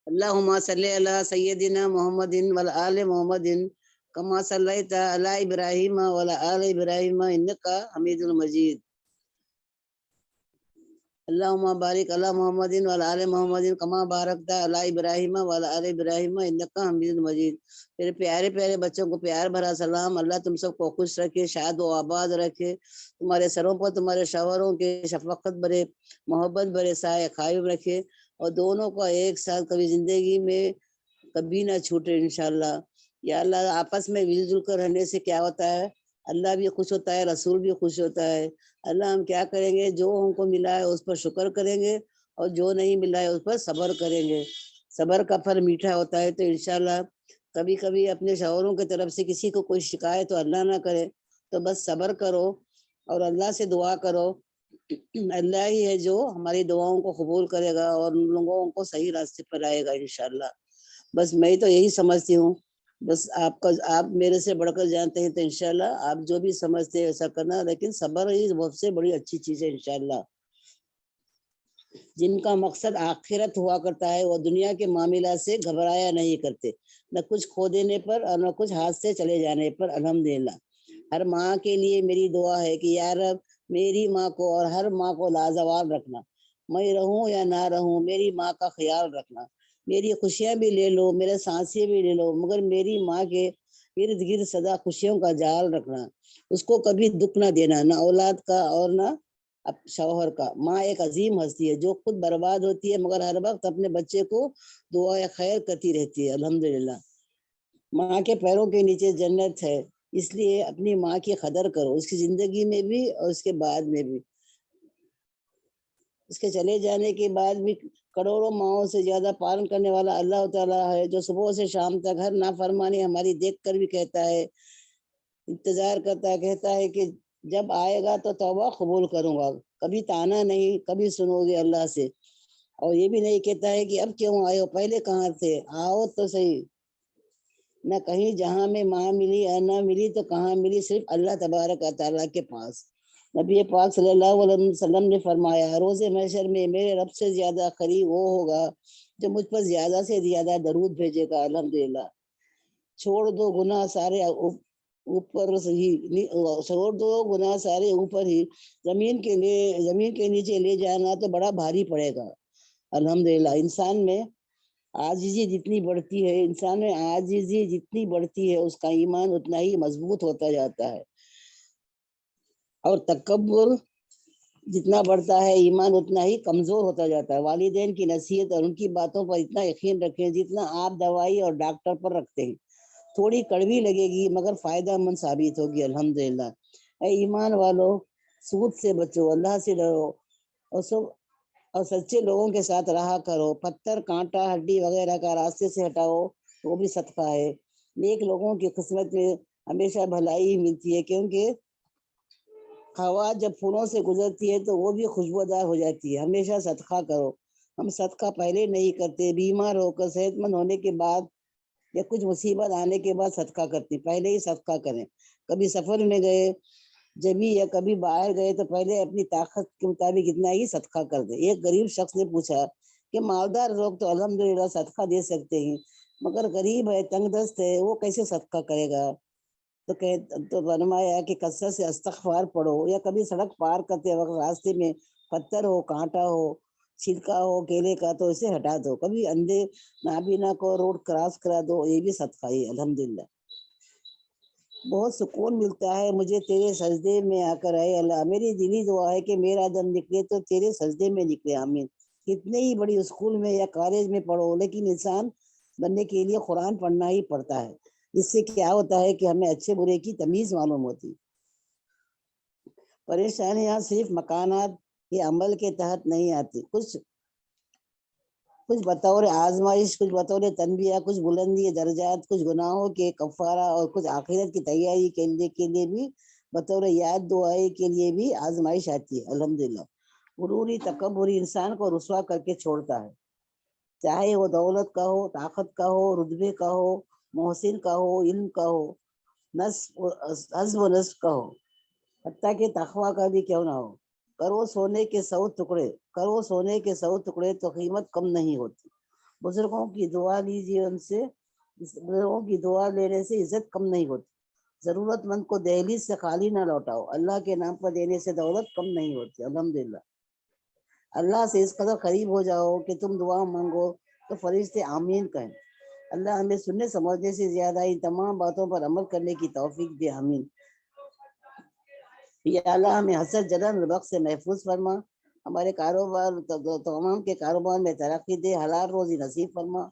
اللہم صلی علی سیدنا محمد وعلی آل محمد کما صلیت علی ابراہیم وعلی آل ابراہیم انکا حمید المجید. اللہم بارک علی محمد وعلی آل محمد کما بارکت علی ابراہیم وعلی آل ابراہیم انکا حمید المجید. میرے پیارے پیارے بچوں کو پیار بھرا سلام. اللہ تم سب کو خوش رکھے، شاد و آباد رکھے. تمہارے سروں پر تمہارے شوہروں کے شفقت بھرے محبت بھرے سائے قائم رکھے، اور دونوں کو ایک ساتھ کبھی زندگی میں کبھی نہ چھوٹے انشاءاللہ. یا اللہ، آپس میں مل جل کر رہنے سے کیا ہوتا ہے، اللہ بھی خوش ہوتا ہے، رسول بھی خوش ہوتا ہے. اللہ ہم کیا کریں گے، جو ہم کو ملا ہے اس پر شکر کریں گے، اور جو نہیں ملا ہے اس پر صبر کریں گے. صبر کا پھل میٹھا ہوتا ہے. تو انشاءاللہ کبھی کبھی اپنے شوہروں کی طرف سے کسی کو کوئی شکایت تو اللہ نہ کرے، تو بس صبر کرو اور اللہ سے دعا کرو. اللہ ہی ہے جو ہماری دعاؤں کو قبول کرے گا اور ان لوگوں کو صحیح راستے پر لائے گا انشاءاللہ. بس میں تو یہی سمجھتی ہوں. بس آپ میرے سے بڑھ کر جانتے ہیں، تو انشاءاللہ آپ جو بھی سمجھتے ہیں ایسا کرنا. لیکن صبر ہی بہت سے بڑی اچھی چیز ہے انشاءاللہ. جن کا مقصد آخرت ہوا کرتا ہے وہ دنیا کے معاملات سے گھبرایا نہیں کرتے، نہ کچھ کھو دینے پر اور نہ کچھ ہاتھ سے چلے جانے پر. الحمدللہ. ہر ماں کے لیے میری دعا ہے کہ یا رب میری ماں کو اور ہر ماں کو لازوال رکھنا. میں رہوں یا نہ رہوں، میری ماں کا خیال رکھنا. میری خوشیاں بھی لے لو، میرے سانسیں بھی لے لو، مگر میری ماں کے ارد گرد سدا خوشیوں کا جال رکھنا. اس کو کبھی دکھ نہ دینا، نہ اولاد کا اور نہ شوہر کا. ماں ایک عظیم ہستی ہے جو خود برباد ہوتی ہے مگر ہر وقت اپنے بچے کو دعا خیر کرتی رہتی ہے. الحمدللہ. ماں کے پیروں کے نیچے جنت ہے، اس لیے اپنی ماں کی قدر کرو، اس کی زندگی میں بھی اور اس کے بعد میں بھی. اس کے چلے جانے کے بعد بھی کروڑوں ماؤں سے زیادہ پالن کرنے والا اللہ تعالیٰ ہے، جو صبح سے شام تک ہر نافرمانی ہماری دیکھ کر بھی کہتا ہے، انتظار کرتا ہے، کہتا ہے کہ جب آئے گا تو توبہ قبول کروں گا. کبھی تانا نہیں، کبھی سنو گے اللہ سے. اور یہ بھی نہیں کہتا ہے کہ اب کیوں آئے ہو، پہلے کہاں تھے، آؤ تو صحیح. نہ کہیں جہاں میں ماں ملی یا نہ ملی تو کہاں ملی، صرف اللہ تبارک و تعالیٰ کے پاس. نبی پاک صلی اللہ علیہ وسلم نے فرمایا، روز محشر میں میرے رب سے زیادہ قریب وہ ہوگا جو مجھ پر زیادہ سے زیادہ درود بھیجے گا. الحمدللہ. چھوڑ دو گناہ سارے اوپر ہی، چھوڑ دو گناہ سارے اوپر ہی، زمین کے نیچے لے جانا تو بڑا بھاری پڑے گا. الحمدللہ. انسان میں عاجزی جتنی بڑھتی ہے اس کا ایمان اتنا ہی مضبوط ہوتا جاتا ہے، اور تکبر جتنا بڑھتا ہے ایمان اتنا ہی کمزور ہوتا جاتا ہے. والدین کی نصیحت اور ان کی باتوں پر اتنا یقین رکھیں جتنا آپ دوائی اور ڈاکٹر پر رکھتے ہیں. تھوڑی کڑوی لگے گی مگر فائدہ مند ثابت ہوگی. الحمدللہ. اے ایمان والو، سود سے بچو، اللہ سے ڈرو، اور سچے لوگوں کے ساتھ رہا کرو. پتھر، کانٹا، ہڈی وغیرہ کا راستے سے ہٹاؤ، وہ بھی صدقہ ہے. نیک لوگوں کی قسمت میں ہمیشہ بھلائی ہی ملتی ہے، کیونکہ ہوا جب پھولوں سے گزرتی ہے تو وہ بھی خوشبودار ہو جاتی ہے. ہمیشہ صدقہ کرو. ہم صدقہ پہلے نہیں کرتے، بیمار ہو کر صحت مند ہونے کے بعد یا کچھ مصیبت آنے کے بعد صدقہ کرتے. پہلے ہی صدقہ کریں. کبھی سفر میں گئے جبھی یا کبھی باہر گئے تو پہلے اپنی طاقت کے مطابق اتنا ہی صدقہ کر دیں. ایک غریب شخص نے پوچھا کہ مالدار لوگ تو الحمدللہ صدقہ دے سکتے ہیں، مگر غریب ہے، تنگ دست ہے، وہ کیسے صدقہ کرے گا؟ تو فرمایا کہ کثرت سے استغفار پڑھو، یا کبھی سڑک پار کرتے وقت راستے میں پتھر ہو، کانٹا ہو، چھلکا ہو کیلے کا تو اسے ہٹا دو. کبھی اندھے نابینا کو روڈ کراس کرا دو، یہ بھی صدقہ ہی. الحمدللہ. بہت سکون ملتا ہے مجھے تیرے سجدے میں آ کر. اے اللہ، میری دلی دعا ہے کہ میرا دم نکلے تو تیرے سجدے میں نکلے. آمین. کتنے ہی بڑی اسکول میں یا کالج میں پڑھو، لیکن انسان بننے کے لیے قرآن پڑھنا ہی پڑتا ہے. اس سے کیا ہوتا ہے کہ ہمیں اچھے برے کی تمیز معلوم ہوتی. پریشانیاں صرف مکانات کے عمل کے تحت نہیں آتی، کچھ بطور آزمائش، کچھ بطور تنبیہ، کچھ بلندی درجات، کچھ گناہوں کے کفارہ، اور کچھ آخرت کی تیاری کے لیے بھی بطور یاد دعائی کے لیے بھی آزمائش آتی ہے. الحمدللہ. غروری تکبری انسان کو رسوا کر کے چھوڑتا ہے، چاہے وہ دولت کا ہو، طاقت کا ہو، رتبے کا ہو، محسن کا ہو، علم کا ہو، حزب و نصب کا ہو، حتیٰ کہ تقویٰ کا بھی کیوں نہ ہو. کرو سونے کے 100 ٹکڑے، کرو سونے کے 100 ٹکڑے تو قیمت کم نہیں ہوتی۔ بزرگوں کی دعا لیجیے، ان سے بزرگوں کی دعا لینے سے عزت کم نہیں ہوتی۔ ضرورت مند کو دہلیز سے خالی نہ لوٹاؤ، اللہ کے نام پر دینے سے دولت کم نہیں ہوتی۔ الحمدللہ اللہ سے اس قدر قریب ہو جاؤ کہ تم دعا مانگو تو فرشتے آمین کہیں۔ اللہ ہمیں سننے سمجھنے سے زیادہ ان تمام باتوں پر عمل کرنے کی توفیق دے، آمین۔ یا اللہ ہمیں حسد جلن بخت سے محفوظ فرما، ہمارے کاروبار تمام کے کاروبار میں ترقی دے، حلال روزی نصیب فرما،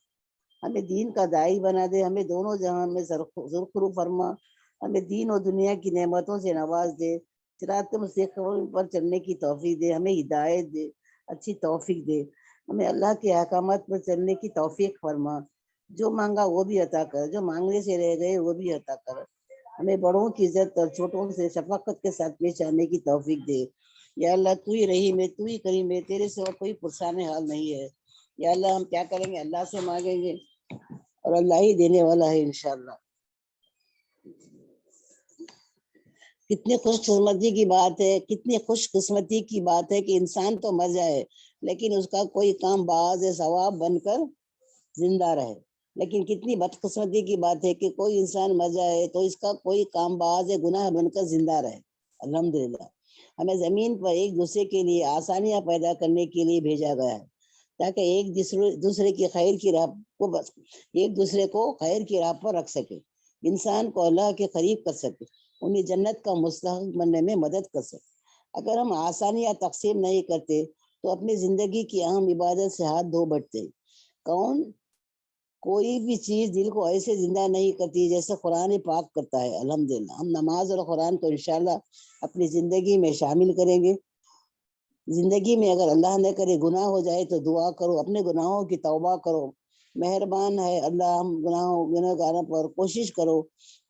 ہمیں دین کا داعی بنا دے، ہمیں دونوں جہاں میں سرخرو فرما، ہمیں دین اور دنیا کی نعمتوں سے نواز دے، صراط مستقیم پر چلنے کی توفیق دے، ہمیں ہدایت دے، اچھی توفیق دے، ہمیں اللہ کے احکامات پر چلنے کی توفیق فرما، جو مانگا وہ بھی عطا کر، جو مانگنے سے رہ گئے وہ بھی عطا کر، ہمیں بڑوں کی عزت اور چھوٹوں سے شفقت کے ساتھ پیش آنے کی توفیق دے۔ یا اللہ تو ہی رحیم ہے، تو ہی کریم ہے، تیرے سوا کوئی پرسان حال نہیں ہے۔ یا اللہ ہم کیا کریں گے، اللہ سے مانگیں گے اور اللہ ہی دینے والا ہے انشاءاللہ۔ کتنی خوش قسمتی کی بات ہے، کتنی خوش قسمتی کی بات ہے کہ انسان تو مر جائے لیکن اس کا کوئی کام باعث ثواب بن کر زندہ رہے، لیکن کتنی بدقسمتی کی بات ہے کہ کوئی انسان مر جائے تو اس کا کوئی کام باعث گناہ بن کر زندہ رہے۔ الحمدللہ ہمیں زمین پر ایک دوسرے کے لیے آسانیاں پیدا کرنے کے لیے بھیجا گیا ہے، تاکہ ایک دوسرے کی خیر کی راہ کو ایک دوسرے کو خیر کی راہ پر رکھ سکے، انسان کو اللہ کے قریب کر سکے، انہیں جنت کا مستحق بننے میں مدد کر سکے۔ اگر ہم آسانیاں تقسیم نہیں کرتے تو اپنی زندگی کی اہم عبادت سے ہاتھ دھو بیٹھتے۔ کوئی بھی چیز دل کو ایسے زندہ نہیں کرتی جیسے قرآن پاک کرتا ہے۔ الحمدللہ ہم نماز اور قرآن کو انشاءاللہ اپنی زندگی میں شامل کریں گے۔ زندگی میں اگر اللہ نہ کرے گناہ ہو جائے تو دعا کرو، اپنے گناہوں کی توبہ کرو، مہربان ہے اللہ ہم گناہگاروں پر کوشش کرو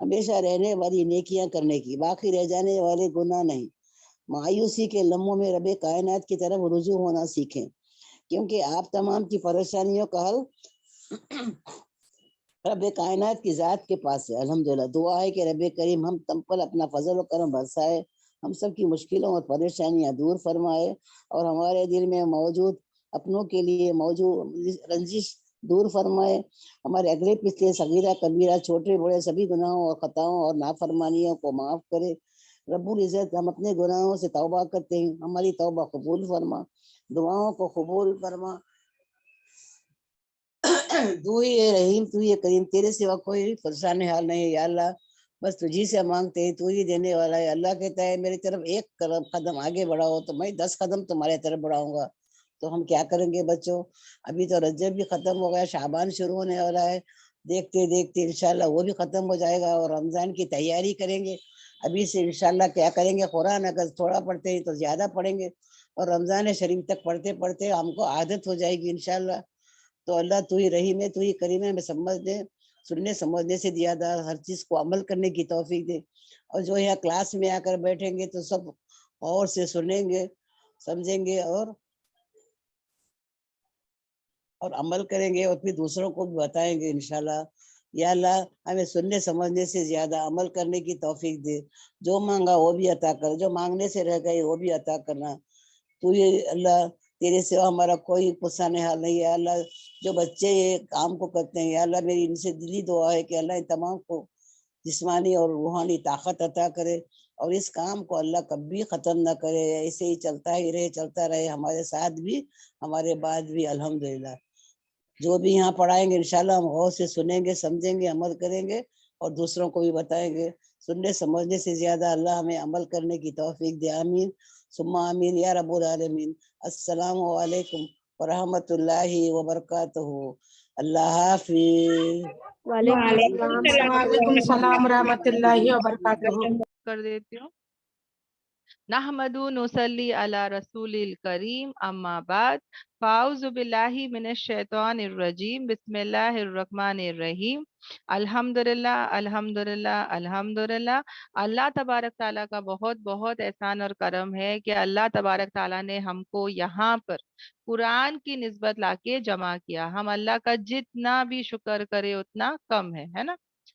ہمیشہ رہنے والی نیکیاں کرنے کی، باقی رہ جانے والے گناہ نہیں۔ مایوسی کے لمحوں میں رب کائنات کی طرف رجوع ہونا سیکھیں، کیونکہ آپ تمام کی پریشانیوں کا حل رب کائنات کی ذات کے پاس ہے۔ الحمدللہ دعا ہے کہ رب کریم ہم تم پر اپنا فضل و کرم برسائے، ہم سب کی مشکلوں اور پریشانیاں دور فرمائے، اور ہمارے دل میں موجود اپنوں کے لیے موجود رنجش دور فرمائے، ہمارے اگلے پچھلے صغیرہ کبیرہ چھوٹے بڑے سبھی گناہوں اور خطاؤں اور نافرمانیوں کو معاف کرے۔ رب العزت ہم اپنے گناہوں سے توبہ کرتے ہیں، ہماری توبہ قبول فرما، دعاؤں کو قبول فرما۔ تو ہی رحیم، تو ہی کریم، تیرے سوا کوئی پریشان حال نہیں ہے۔ یا اللہ بس تجھی سے مانگتے ہیں، تو ہی دینے والا ہے۔ اللہ کہتا ہے میری طرف ایک قدم آگے بڑھاؤ تو میں 10 قدم تمہارے طرف بڑھاؤں گا۔ تو ہم کیا کریں گے بچوں، ابھی تو رجب بھی ختم ہو گیا، شعبان شروع ہونے والا ہے، دیکھتے دیکھتے انشاءاللہ وہ بھی ختم ہو جائے گا، اور رمضان کی تیاری کریں گے ابھی سے انشاءاللہ۔ کیا کریں گے، قرآن اگر تھوڑا پڑھتے ہیں تو زیادہ پڑھیں گے، اور رمضان شریف تک پڑھتے پڑھتے ہم کو عادت ہو جائے گی انشاءاللہ۔ تو اللہ تو ہی رحیم ہے، تو ہی کریم ہے، ہمیں سمجھنے سننے سمجھنے سے زیادہ ہر چیز کو عمل کرنے کی توفیق دے، اور جو یہاں کلاس میں آ کر بیٹھیں گے تو سب اور سے سنیں گے، سمجھیں گے اور عمل کریں گے، اور پھر دوسروں کو بھی بتائیں گے انشاءاللہ۔ یا اللہ ہمیں سننے سمجھنے سے زیادہ عمل کرنے کی توفیق دے، جو مانگا وہ بھی عطا کر، جو مانگنے سے رہ گئے وہ بھی عطا کرنا۔ تو یہ اللہ تیرے سوا ہمارا کوئی پرسان حال نہیں ہے۔ اللہ جو بچے یہ کام کو کرتے ہیں، یا اللہ میری ان سے دلی دعا ہے کہ اللہ ان تمام کو جسمانی اور روحانی طاقت عطا کرے، اور اس کام کو اللہ کبھی ختم نہ کرے، ایسے ہی چلتا ہی رہے، چلتا رہے، ہمارے ساتھ بھی ہمارے بعد بھی۔ الحمدللہ جو بھی یہاں پڑھائیں گے انشاءاللہ ہم غور سے سنیں گے، سمجھیں گے، عمل کریں گے، اور دوسروں کو بھی بتائیں گے۔ سننے سمجھنے سے زیادہ اللہ ہمیں عمل کرنے کی توفیق دے، آمین ثم آمین یا رب العالمین۔ السلام علیکم ورحمۃ اللہ وبرکاتہ۔ اللہ حافظ۔ وعلیکم السلام ورحمۃ اللہ وبرکاتہ۔ کر دیتی ہوں۔ نحمد نصلی علی رسول الکریم، اما بعد، فاعوذ باللہ من الشیطان الرجیم، بسم اللہ الرحمن الرحیم۔ الحمدللہ الحمدللہ الحمدللہ۔ اللہ تبارک تعالیٰ کا بہت بہت احسان اور کرم ہے کہ اللہ تبارک تعالیٰ نے ہم کو یہاں پر قرآن کی نسبت لا کے جمع کیا۔ ہم اللہ کا جتنا بھی شکر کرے اتنا کم ہے نا۔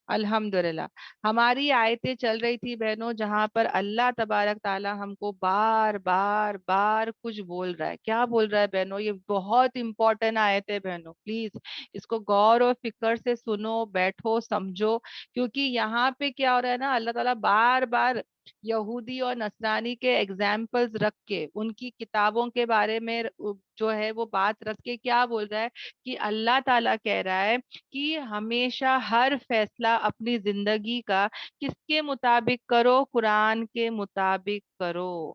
الحمدللہ. ہماری آیتیں چل رہی تھی بہنوں جہاں پر اللہ تبارک تعالی ہم کو بار بار بار کچھ بول رہا ہے. کیا بول رہا ہے بہنوں؟ یہ بہت امپورٹنٹ آیت ہے بہنوں، پلیز اس کو غور و فکر سے سنو، بیٹھو، سمجھو. کیونکہ یہاں پہ کیا ہو رہا ہے نا، اللہ تعالیٰ بار بار یہودی اور نصرانی کے ایگزامپلز رکھ کے، ان کی کتابوں کے بارے میں جو ہے وہ بات رکھ کے کیا بول رہا ہے کہ اللہ تعالیٰ کہہ رہا ہے کہ ہمیشہ ہر فیصلہ اپنی زندگی کا کس کے مطابق کرو؟ قرآن کے مطابق کرو.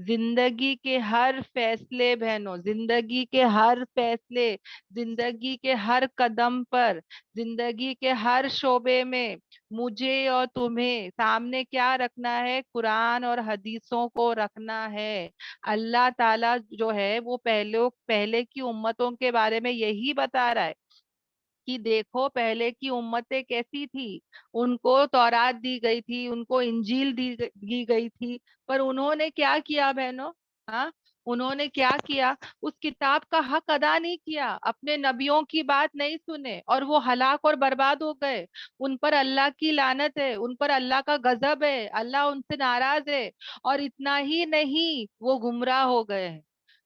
زندگی کے ہر فیصلے بہنوں، زندگی کے ہر فیصلے، زندگی کے ہر قدم پر، زندگی کے ہر شعبے میں مجھے اور تمہیں سامنے کیا رکھنا ہے؟ قرآن اور حدیثوں کو رکھنا ہے. اللہ تعالیٰ جو ہے وہ پہلے کی امتوں کے بارے میں یہی بتا رہا ہے کہ دیکھو پہلے کی امتیں کیسی تھی. ان کو تورات دی گئی تھی، ان کو انجیل دی گئی تھی، پر انہوں نے کیا کیا بہنوں؟ ہاں، انہوں نے کیا کیا؟ اس کتاب کا حق ادا نہیں کیا، اپنے نبیوں کی بات نہیں سنے، اور وہ ہلاک اور برباد ہو گئے. ان پر اللہ کی لعنت ہے، ان پر اللہ کا غضب ہے، اللہ ان سے ناراض ہے. اور اتنا ہی نہیں، وہ گمراہ ہو گئے ہیں.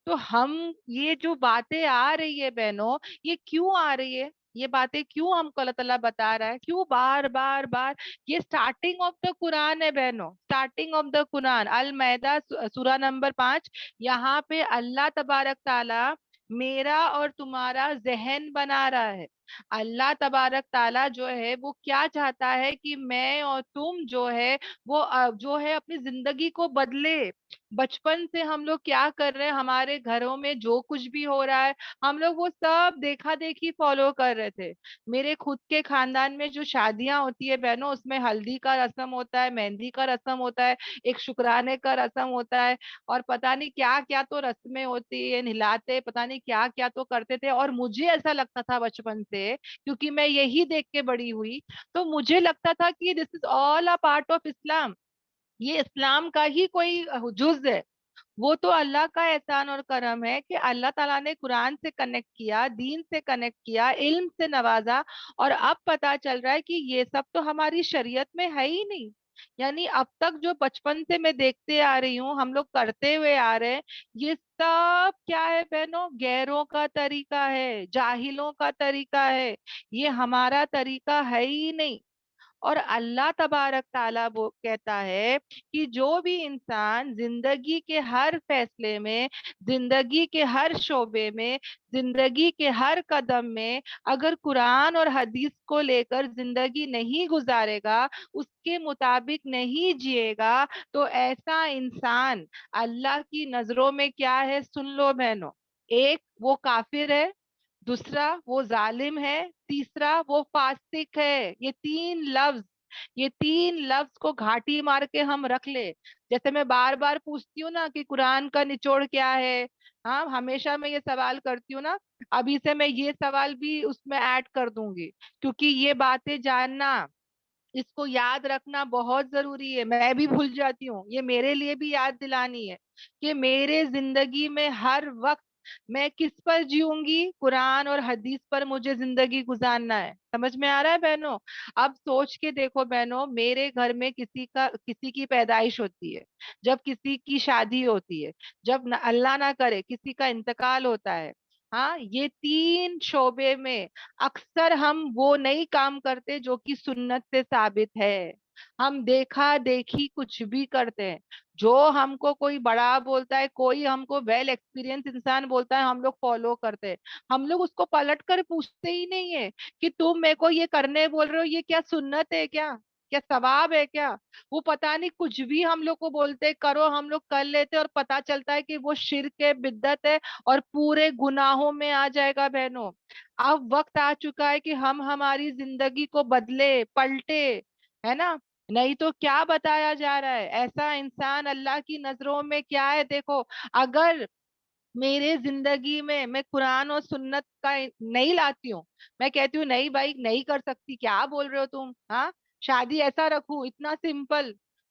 تو ہم یہ جو باتیں آ رہی ہے بہنوں، یہ کیوں آ رہی ہے؟ یہ باتیں کیوں ہم کو اللہ تعالیٰ بتا رہا ہے؟ کیوں بار بار بار؟ یہ سٹارٹنگ آف دا قرآن ہے بہنوں، سٹارٹنگ آف دا قرآن، المائدہ سورہ نمبر 5. یہاں پہ اللہ تبارک تعالیٰ میرا اور تمہارا ذہن بنا رہا ہے. اللہ تبارک تعالیٰ جو ہے وہ کیا چاہتا ہے کہ میں اور تم جو ہے وہ جو ہے اپنی زندگی کو بدلے. بچپن سے ہم لوگ کیا کر رہے ہیں؟ ہمارے گھروں میں جو کچھ بھی ہو رہا ہے ہم لوگ وہ سب دیکھا دیکھی فالو کر رہے تھے. میرے خود کے خاندان میں جو شادیاں ہوتی ہے بہنوں، اس میں ہلدی کا رسم ہوتا ہے، مہندی کا رسم ہوتا ہے، ایک شکرانے کا رسم ہوتا ہے، اور پتہ نہیں کیا کیا تو رسمیں ہوتی ہے، نہلاتے، پتہ نہیں کیا کیا تو کرتے تھے. اور مجھے ایسا لگتا تھا بچپن سے، کیونکہ میں یہی دیکھ کے بڑی ہوئی، تو مجھے لگتا تھا کہ دس از آل اے پارٹ آف اسلام، یہ اسلام کا ہی کوئی جز ہے. وہ تو اللہ کا احسان اور کرم ہے کہ اللہ تعالیٰ نے قرآن سے کنیکٹ کیا، دین سے کنیکٹ کیا، علم سے نوازا، اور اب پتا چل رہا ہے کہ یہ سب تو ہماری شریعت میں ہے ہی نہیں. یعنی اب تک جو بچپن سے میں دیکھتے آ رہی ہوں، ہم لوگ کرتے ہوئے آ رہے ہیں، یہ سب کیا ہے بہنوں؟ غیروں کا طریقہ ہے، جاہلوں کا طریقہ ہے، یہ ہمارا طریقہ ہے ہی نہیں. اور اللہ تبارک تعالیٰ وہ کہتا ہے کہ جو بھی انسان زندگی کے ہر فیصلے میں، زندگی کے ہر شعبے میں، زندگی کے ہر قدم میں اگر قرآن اور حدیث کو لے کر زندگی نہیں گزارے گا، اس کے مطابق نہیں جیے گا، تو ایسا انسان اللہ کی نظروں میں کیا ہے؟ سن لو بہنوں، ایک وہ کافر ہے، دوسرا وہ ظالم ہے، تیسرا وہ فاسق ہے. یہ تین لفظ کو گھاٹی مار کے ہم رکھ لے. جیسے میں بار بار پوچھتی ہوں نا کہ قرآن کا نچوڑ کیا ہے، ہاں ہمیشہ میں یہ سوال کرتی ہوں نا، ابھی سے میں یہ سوال بھی اس میں ایڈ کر دوں گی، کیونکہ یہ باتیں جاننا، اس کو یاد رکھنا بہت ضروری ہے. میں بھی بھول جاتی ہوں، یہ میرے لیے بھی یاد دلانی ہے کہ میرے زندگی میں ہر وقت میں کس پر جیوں گی؟ قرآن اور حدیث پر مجھے زندگی گزارنا ہے. سمجھ میں آ رہا ہے بہنوں؟ اب سوچ کے دیکھو بہنوں، میرے گھر میں کسی کی پیدائش ہوتی ہے، جب کسی کی شادی ہوتی ہے، جب اللہ نہ کرے کسی کا انتقال ہوتا ہے، ہاں یہ تین شعبے میں اکثر ہم وہ نہیں کام کرتے جو کہ سنت سے ثابت ہے. ہم دیکھا دیکھی کچھ بھی کرتے ہیں. جو ہم کو کوئی بڑا بولتا ہے، کوئی ہم کو ویل ایکسپیرینس انسان بولتا ہے، ہم لوگ فالو کرتے ہیں. ہم لوگ اس کو پلٹ کر پوچھتے ہی نہیں ہے کہ تم میرے کو یہ کرنے بول رہے ہو، یہ کیا سنت ہے؟ کیا ثواب ہے کیا؟ وہ پتہ نہیں کچھ بھی ہم لوگ کو بولتے کرو، ہم لوگ کر لیتے، اور پتہ چلتا ہے کہ وہ شرک ہے، بدعت ہے، اور پورے گناہوں میں آ جائے گا بہنوں. اب وقت آ چکا ہے کہ ہم ہماری زندگی کو بدلے، پلٹے، ہے نا؟ نہیں تو کیا بتایا جا رہا ہے؟ ایسا انسان اللہ کی نظروں میں کیا ہے؟ دیکھو، اگر میرے زندگی میں قرآن اور سنت کا نہیں لاتی ہوں، میں کہتی ہوں نہیں بھائی نہیں کر سکتی، کیا بول رہے ہو تم؟ ہاں، شادی ایسا رکھوں اتنا سمپل،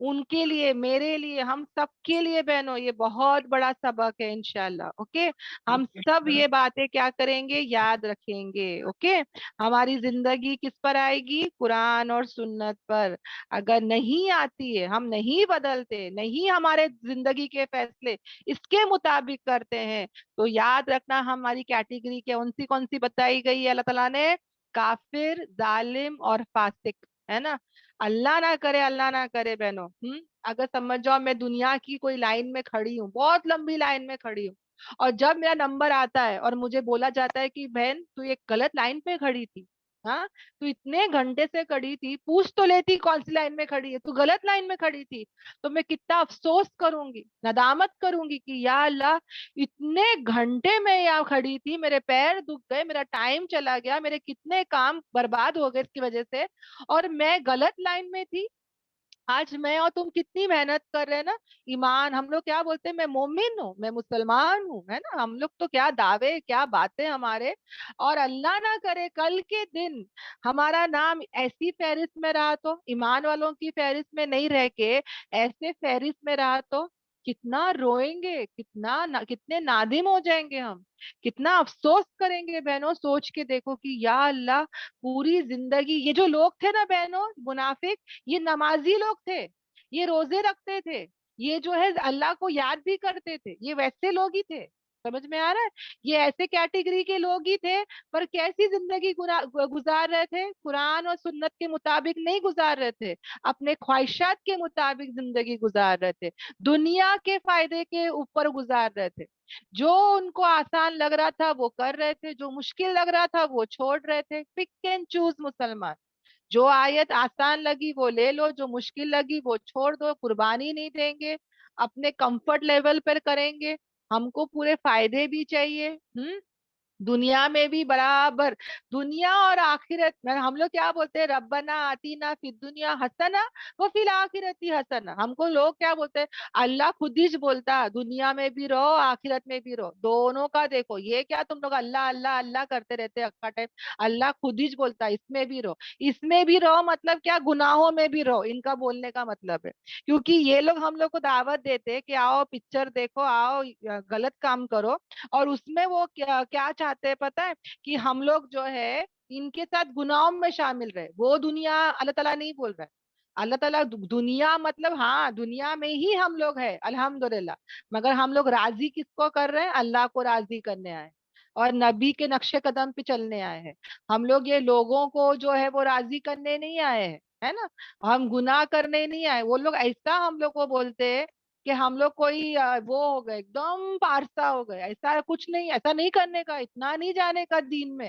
ان کے لیے, میرے لیے, ہم سب کے لیے بہنوں یہ بہت بڑا سبق ہے انشاءاللہ. اوکے, ہم سب یہ باتیں کیا کریں گے, یاد رکھیں گے. اوکے, ہماری زندگی کس پر آئے گی, قرآن اور سنت پر. اگر نہیں آتی ہے, ہم نہیں بدلتے, نہیں ہمارے زندگی کے فیصلے اس کے مطابق کرتے ہیں, تو یاد رکھنا ہماری کیٹیگری کون سی بتائی گئی ہے اللہ تعالیٰ نے, کافر, ظالم اور فاسق, ہے نا. اللہ نہ کرے بہنوں, اگر سمجھ جاؤ میں دنیا کی کوئی لائن میں کھڑی ہوں, بہت لمبی لائن میں کھڑی ہوں, اور جب میرا نمبر آتا ہے اور مجھے بولا جاتا ہے کہ بہن تو ایک غلط لائن پہ کھڑی تھی, ہاں تو اتنے گھنٹے سے کھڑی تھی, پوچھ تو لیتی کون سی لائن میں کھڑی ہے, تو غلط لائن میں کھڑی تھی, تو میں کتنا افسوس کروں گی, ندامت کروں گی کہ یا اللہ اتنے گھنٹے میں یہاں کھڑی تھی, میرے پیر دکھ گئے, میرا ٹائم چلا گیا, میرے کتنے کام برباد ہو گئے اس کی وجہ سے, اور میں غلط لائن میں تھی. آج میں اور تم کتنی محنت کر رہے ہیں نا, ایمان, ہم لوگ کیا بولتے ہیں, میں مومن ہوں, میں مسلمان ہوں, ہے نا, ہم لوگ تو کیا دعوے, کیا باتیں ہمارے. اور اللہ نہ کرے کل کے دن ہمارا نام ایسی فہرست میں رہا تو, ایمان والوں کی فہرست میں نہیں رہ کے ایسے فہرست میں رہا تو کتنا روئیں گے, کتنے نادم ہو جائیں گے ہم, کتنا افسوس کریں گے بہنوں. سوچ کے دیکھو کہ یا اللہ پوری زندگی یہ جو لوگ تھے نا بہنوں منافق, یہ نمازی لوگ تھے, یہ روزے رکھتے تھے, یہ جو ہے اللہ کو یاد بھی کرتے تھے, یہ ویسے لوگ ہی تھے. سمجھ میں آ رہا ہے, یہ ایسے کیٹیگری کے لوگ ہی تھے, پر کیسی زندگی گزار رہے تھے, قرآن اور سنت کے مطابق نہیں گزار رہے تھے, اپنے خواہشات کے مطابق زندگی گزار رہے تھے, دنیا کے فائدے کے اوپر گزار رہے تھے. جو ان کو آسان لگ رہا تھا وہ کر رہے تھے, جو مشکل لگ رہا تھا وہ چھوڑ رہے تھے. پک اینڈ چوز مسلمان, جو آیت آسان لگی وہ لے لو, جو مشکل لگی وہ چھوڑ دو. قربانی نہیں دیں گے, اپنے کمفرٹ لیول پر کریں گے, ہم کو پورے فائدے بھی چاہیے, دنیا میں بھی برابر, دنیا اور آخرت میں. ہم لوگ کیا بولتے ہیں, ربنا آتینا فی الدنیا حسنہ وفی الآخرۃ حسنہ. ہم کو لوگ کیا بولتے ہیں, اللہ خود ہی بولتا دنیا میں بھی رہو آخرت میں بھی رہو, دونوں کا دیکھو. یہ کیا تم لوگ اللہ اللہ اللہ کرتے رہتے اکا ٹائم, اللہ خود ہی بولتا اس میں بھی رہو, اس میں بھی رہو مطلب کیا, گناہوں میں بھی رہو, ان کا بولنے کا مطلب ہے. کیونکہ یہ لوگ ہم لوگ کو دعوت دیتے کہ آؤ پکچر دیکھو, آؤ غلط کام کرو, اور اس میں وہ کیا چاہتے ہیں پتہ ہے, کہ ہم لوگ جو ہے ان کے ساتھ گناہوں میں شامل رہے. وہ دنیا اللہ تعالیٰ نہیں بول رہا ہے, اللہ تعالیٰ دنیا مطلب ہاں دنیا میں ہی ہم لوگ ہیں الحمدللہ, مگر ہم لوگ راضی کس کو کر رہے ہیں, اللہ کو راضی کرنے آئے اور نبی کے نقش قدم پہ چلنے آئے ہیں. ہم لوگ یہ لوگوں کو جو ہے وہ راضی کرنے نہیں آئے ہیں, ہے نا, ہم گناہ کرنے نہیں آئے. وہ لوگ ایسا ہم لوگ کو بولتے ہیں کہ ہم لوگ کوئی وہ ہو گئے, ایک دم پارسا ہو گئے. ایسا کچھ نہیں, ایسا نہیں کرنے کا, اتنا نہیں جانے کا دین میں.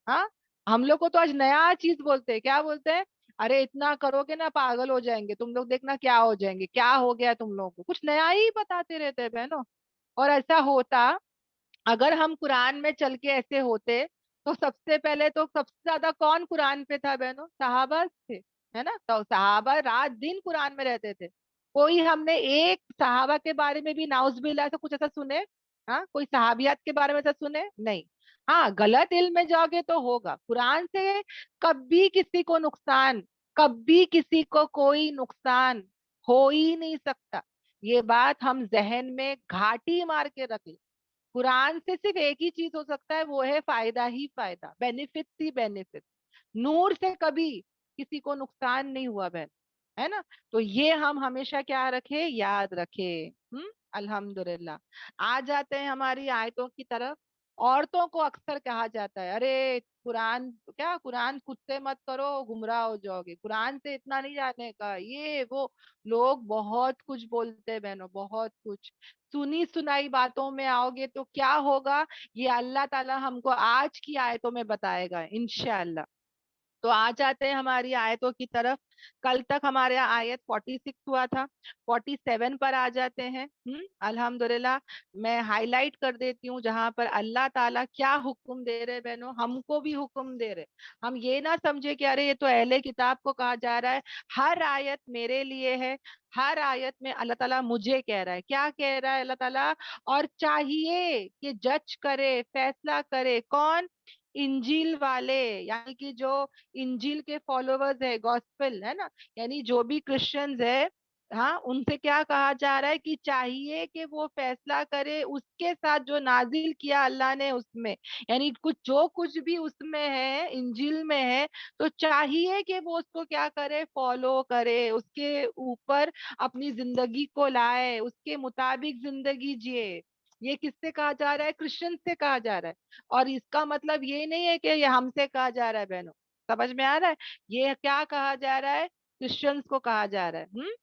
ہاں, ہم لوگ کو تو آج نیا چیز بولتے ہیں, کیا بولتے ہیں, ارے اتنا کرو گے نا پاگل ہو جائیں گے تم لوگ, دیکھنا کیا ہو جائیں گے, کیا ہو گیا تم لوگوں کو, کچھ نیا ہی بتاتے رہتے ہیں بہنوں. اور ایسا ہوتا اگر ہم قرآن میں چل کے ایسے ہوتے تو سب سے پہلے تو سب سے زیادہ کون قرآن پہ تھا بہنوں, صحابہ تھے, ہے نا. تو صحابہ رات دن قرآن میں رہتے تھے. کوئی ہم نے ایک صحابہ کے بارے میں بھی ناؤز باللہ سے کچھ ایسا سنے, ہاں کوئی صحابیات کے بارے میں ایسا سنے نہیں. ہاں غلط علم میں جاؤ گے تو ہوگا. قرآن سے کبھی کسی کو نقصان, کبھی کسی کو کوئی نقصان ہو ہی نہیں سکتا. یہ بات ہم ذہن میں گھاٹی مار کے رکھ لیں. قرآن سے صرف ایک ہی چیز ہو سکتا ہے, وہ ہے فائدہ ہی فائدہ, بینیفٹ ہی بینیفٹ. نور سے کبھی کسی کو نقصان نہیں ہوا بہن, ہے نا. تو یہ ہم ہمیشہ کیا رکھے, یاد رکھے. الحمدللہ. آ جاتے ہیں ہماری آیتوں کی طرف. عورتوں کو اکثر کہا جاتا ہے, ارے قرآن خود سے مت کرو, گمراہ ہو جاؤ گے, قرآن سے اتنا نہیں جانے کا, یہ وہ. لوگ بہت کچھ بولتے ہیں بہنوں, بہت کچھ. سنی سنائی باتوں میں آؤ گے تو کیا ہوگا, یہ اللہ تعالی ہم کو آج کی آیتوں میں بتائے گا انشاءاللہ. تو آ جاتے ہیں ہماری آیتوں کی طرف. کل تک ہمارے آیت 46 ہوا تھا, 47 پر آ جاتے ہیں. الحمدللہ. میں ہائی لائٹ کر دیتی ہوں جہاں پر اللہ تعالیٰ کیا حکم دے رہے بہنوں, ہم کو بھی حکم دے رہے. ہم یہ نہ سمجھے کہ ارے یہ تو اہل کتاب کو کہا جا رہا ہے, ہر آیت میرے لیے ہے, ہر آیت میں اللہ تعالیٰ مجھے کہہ رہا ہے. کیا کہہ رہا ہے اللہ تعالیٰ, اور چاہیے کہ جج کرے, فیصلہ کرے کون, انجیل والے, یعنی کہ جو انجیل کے فالوورز ہے, گوسپل ہے نا, یعنی جو بھی کرسچنز ہے ہاں ان سے کیا کہا جا رہا ہے کہ چاہیے کہ وہ فیصلہ کرے اس کے ساتھ جو نازل کیا اللہ نے اس میں، یعنی جو کچھ بھی اس میں ہے انجیل میں ہے، تو چاہیے کہ وہ اس کو کیا کرے، فالو کرے، اس کے اوپر اپنی زندگی کو لائے، اس کے مطابق زندگی جیے۔ یہ کس سے کہا جا رہا ہے؟ کرسچن سے کہا جا رہا ہے۔ اور اس کا مطلب یہ نہیں ہے کہ یہ ہم سے کہا جا رہا ہے بہنوں، سمجھ میں آ رہا ہے؟ یہ کیا کہا جا رہا ہے؟ کرسچنس کو کہا جا رہا ہے۔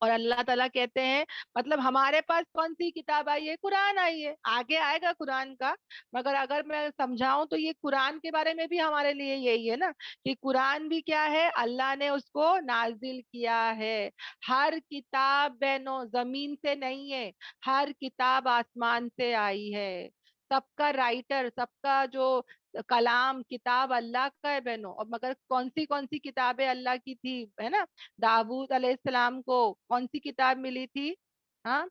اور اللہ تعالیٰ کہتے ہیں مطلب ہمارے پاس کون سی کتاب آئی ہے؟ قرآن آئی ہے، آگے آئے گا قرآن کا، مگر اگر میں سمجھاؤں تو یہ قرآن کے بارے میں بھی ہمارے لیے یہی ہے نا کہ قرآن بھی کیا ہے؟ اللہ نے اس کو نازل کیا ہے۔ ہر کتاب بہنوں زمین سے نہیں ہے، ہر کتاب آسمان سے آئی ہے۔ سب کا رائٹر، سب کا جو کلام کتاب اللہ کا ہے بہنوں۔ اور مگر کون سی کتابیں اللہ کی تھی، ہے نا؟ داؤد علیہ السلام کو کون سی کتاب ملی تھی؟ ہاں،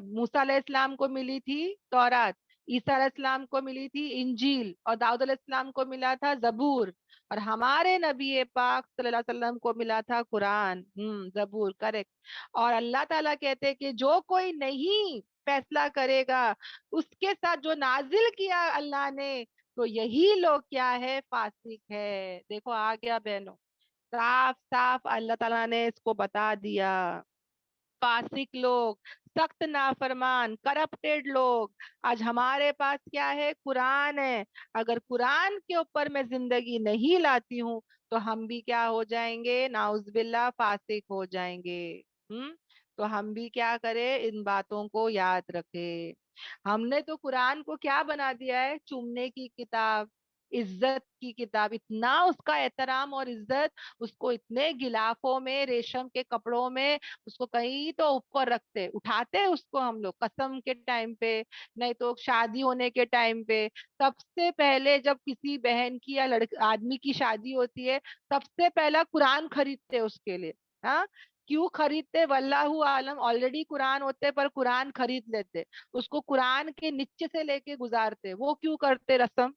موسیٰ علیہ السلام کو ملی تھی تورات، عیسیٰ علیہ السلام کو ملی تھی انجیل، اور داؤد علیہ السلام کو ملا تھا زبور، اور ہمارے نبی پاک صلی اللہ علیہ وسلم کو ملا تھا قرآن، زبور، کریکٹ۔ اور اللہ تعالیٰ کہتے کہ جو کوئی نہیں فیصلہ کرے گا اس کے ساتھ جو نازل کیا اللہ نے، تو یہی لوگ کیا ہے؟ فاسق ہے۔ دیکھو آ گیا بہنوں، صاف صاف اللہ تعالیٰ نے اس کو بتا دیا۔ فاسق لوگ، سخت نافرمان، کرپٹیڈ لوگ۔ آج ہمارے پاس کیا ہے؟ قرآن ہے۔ اگر قرآن کے اوپر میں زندگی نہیں لاتی ہوں تو ہم بھی کیا ہو جائیں گے؟ نعوذ باللہ فاسق ہو جائیں گے۔ تو ہم بھی کیا کریں؟ ان باتوں کو یاد رکھے۔ ہم نے تو قرآن کو کیا بنا دیا ہے؟ چومنے کی کتاب، عزت کی کتاب، اتنا اس کا احترام اور عزت، اس کو اتنے غلافوں میں، ریشم کے کپڑوں میں، اس کو کہیں تو اوپر رکھتے، اٹھاتے اس کو ہم لوگ قسم کے ٹائم پہ، نہیں تو شادی ہونے کے ٹائم پہ۔ سب سے پہلے جب کسی بہن کی یا آدمی کی شادی ہوتی ہے، سب سے پہلا قرآن خریدتے اس کے لیے۔ ہاں، کیوں خریدتے؟ واللہ عالم، آلریڈی قرآن ہوتے پر قرآن خرید لیتے، اس کو قرآن کے نیچے سے لے کے گزارتے۔ وہ کیوں کرتے رسم؟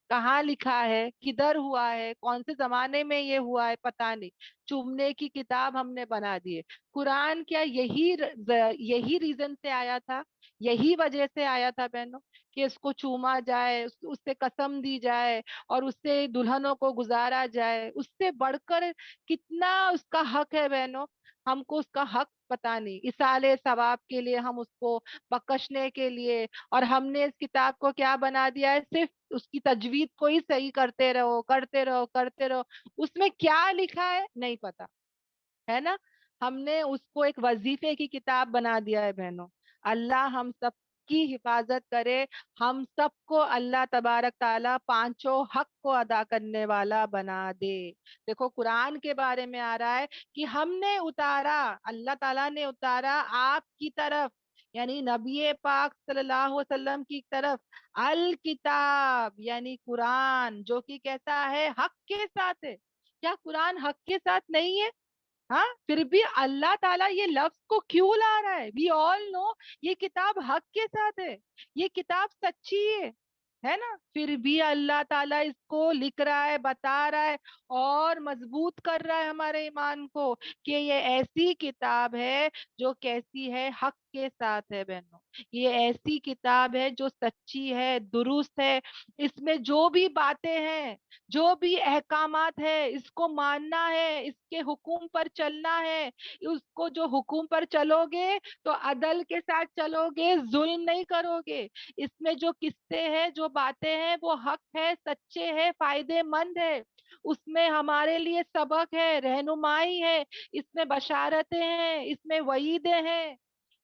کہاں لکھا ہے؟ کدھر ہوا ہے؟ کون سے زمانے میں یہ ہوا ہے؟ پتہ نہیں۔ چومنے کی کتاب ہم نے بنا دی ہے۔ قرآن کیا یہی ریزن سے آیا تھا، یہی وجہ سے آیا تھا بہنوں کہ اس کو چوما جائے، اس سے قسم دی جائے، اور اس سے دلہنوں کو گزارا جائے۔ اس سے بڑھ کر کتنا اس کا حق ہے بہنوں، ہم کو اس کا حق پتا نہیں۔ اصالِ ثواب کے لیے ہم اس کو بخشنے کے لیے، اور ہم نے اس کتاب کو کیا بنا دیا ہے؟ صرف اس کی تجوید کو ہی صحیح کرتے رہو، کرتے رہو، کرتے رہو۔ اس میں کیا لکھا ہے نہیں پتا، ہے نا؟ ہم نے اس کو ایک وظیفے کی کتاب بنا دیا ہے بہنوں۔ اللہ ہم سب کی حفاظت کرے، ہم سب کو اللہ تبارک تعالیٰ پانچوں حق کو ادا کرنے والا بنا دے۔ دیکھو قرآن کے بارے میں آ رہا ہے کہ ہم نے اتارا، اللہ تعالیٰ نے اتارا آپ کی طرف، یعنی نبی پاک صلی اللہ علیہ وسلم کی طرف، الکتاب یعنی قرآن، جو کہ کہتا ہے حق کے ساتھ ہے۔ کیا قرآن حق کے ساتھ نہیں ہے؟ ہاں، پھر بھی اللہ تعالیٰ یہ لفظ کو کیوں لا رہا ہے؟ وی آل نو یہ کتاب حق کے ساتھ ہے، یہ کتاب سچی ہے نا؟ پھر بھی اللہ تعالیٰ اس کو لکھ رہا ہے، بتا رہا ہے، اور مضبوط کر رہا ہے ہمارے ایمان کو کہ یہ ایسی کتاب ہے جو کیسی ہے؟ حق کے ساتھ ہے بہنوں۔ یہ ایسی کتاب ہے جو سچی ہے، درست ہے۔ اس میں جو بھی باتیں ہیں، جو بھی احکامات ہے، اس کو ماننا ہے، اس کے حکم پر چلنا ہے۔ اس کو جو حکم پر چلو گے تو عدل کے ساتھ چلو گے، ظلم نہیں کرو گے۔ اس میں جو قصے ہیں، جو باتیں ہیں، وہ حق ہے، سچے ہیں، فائدے مند ہے۔ اس میں ہمارے لیے سبق ہے، رہنمائی ہے، اس میں بشارتیں ہیں، اس میں وعیدیں ہیں۔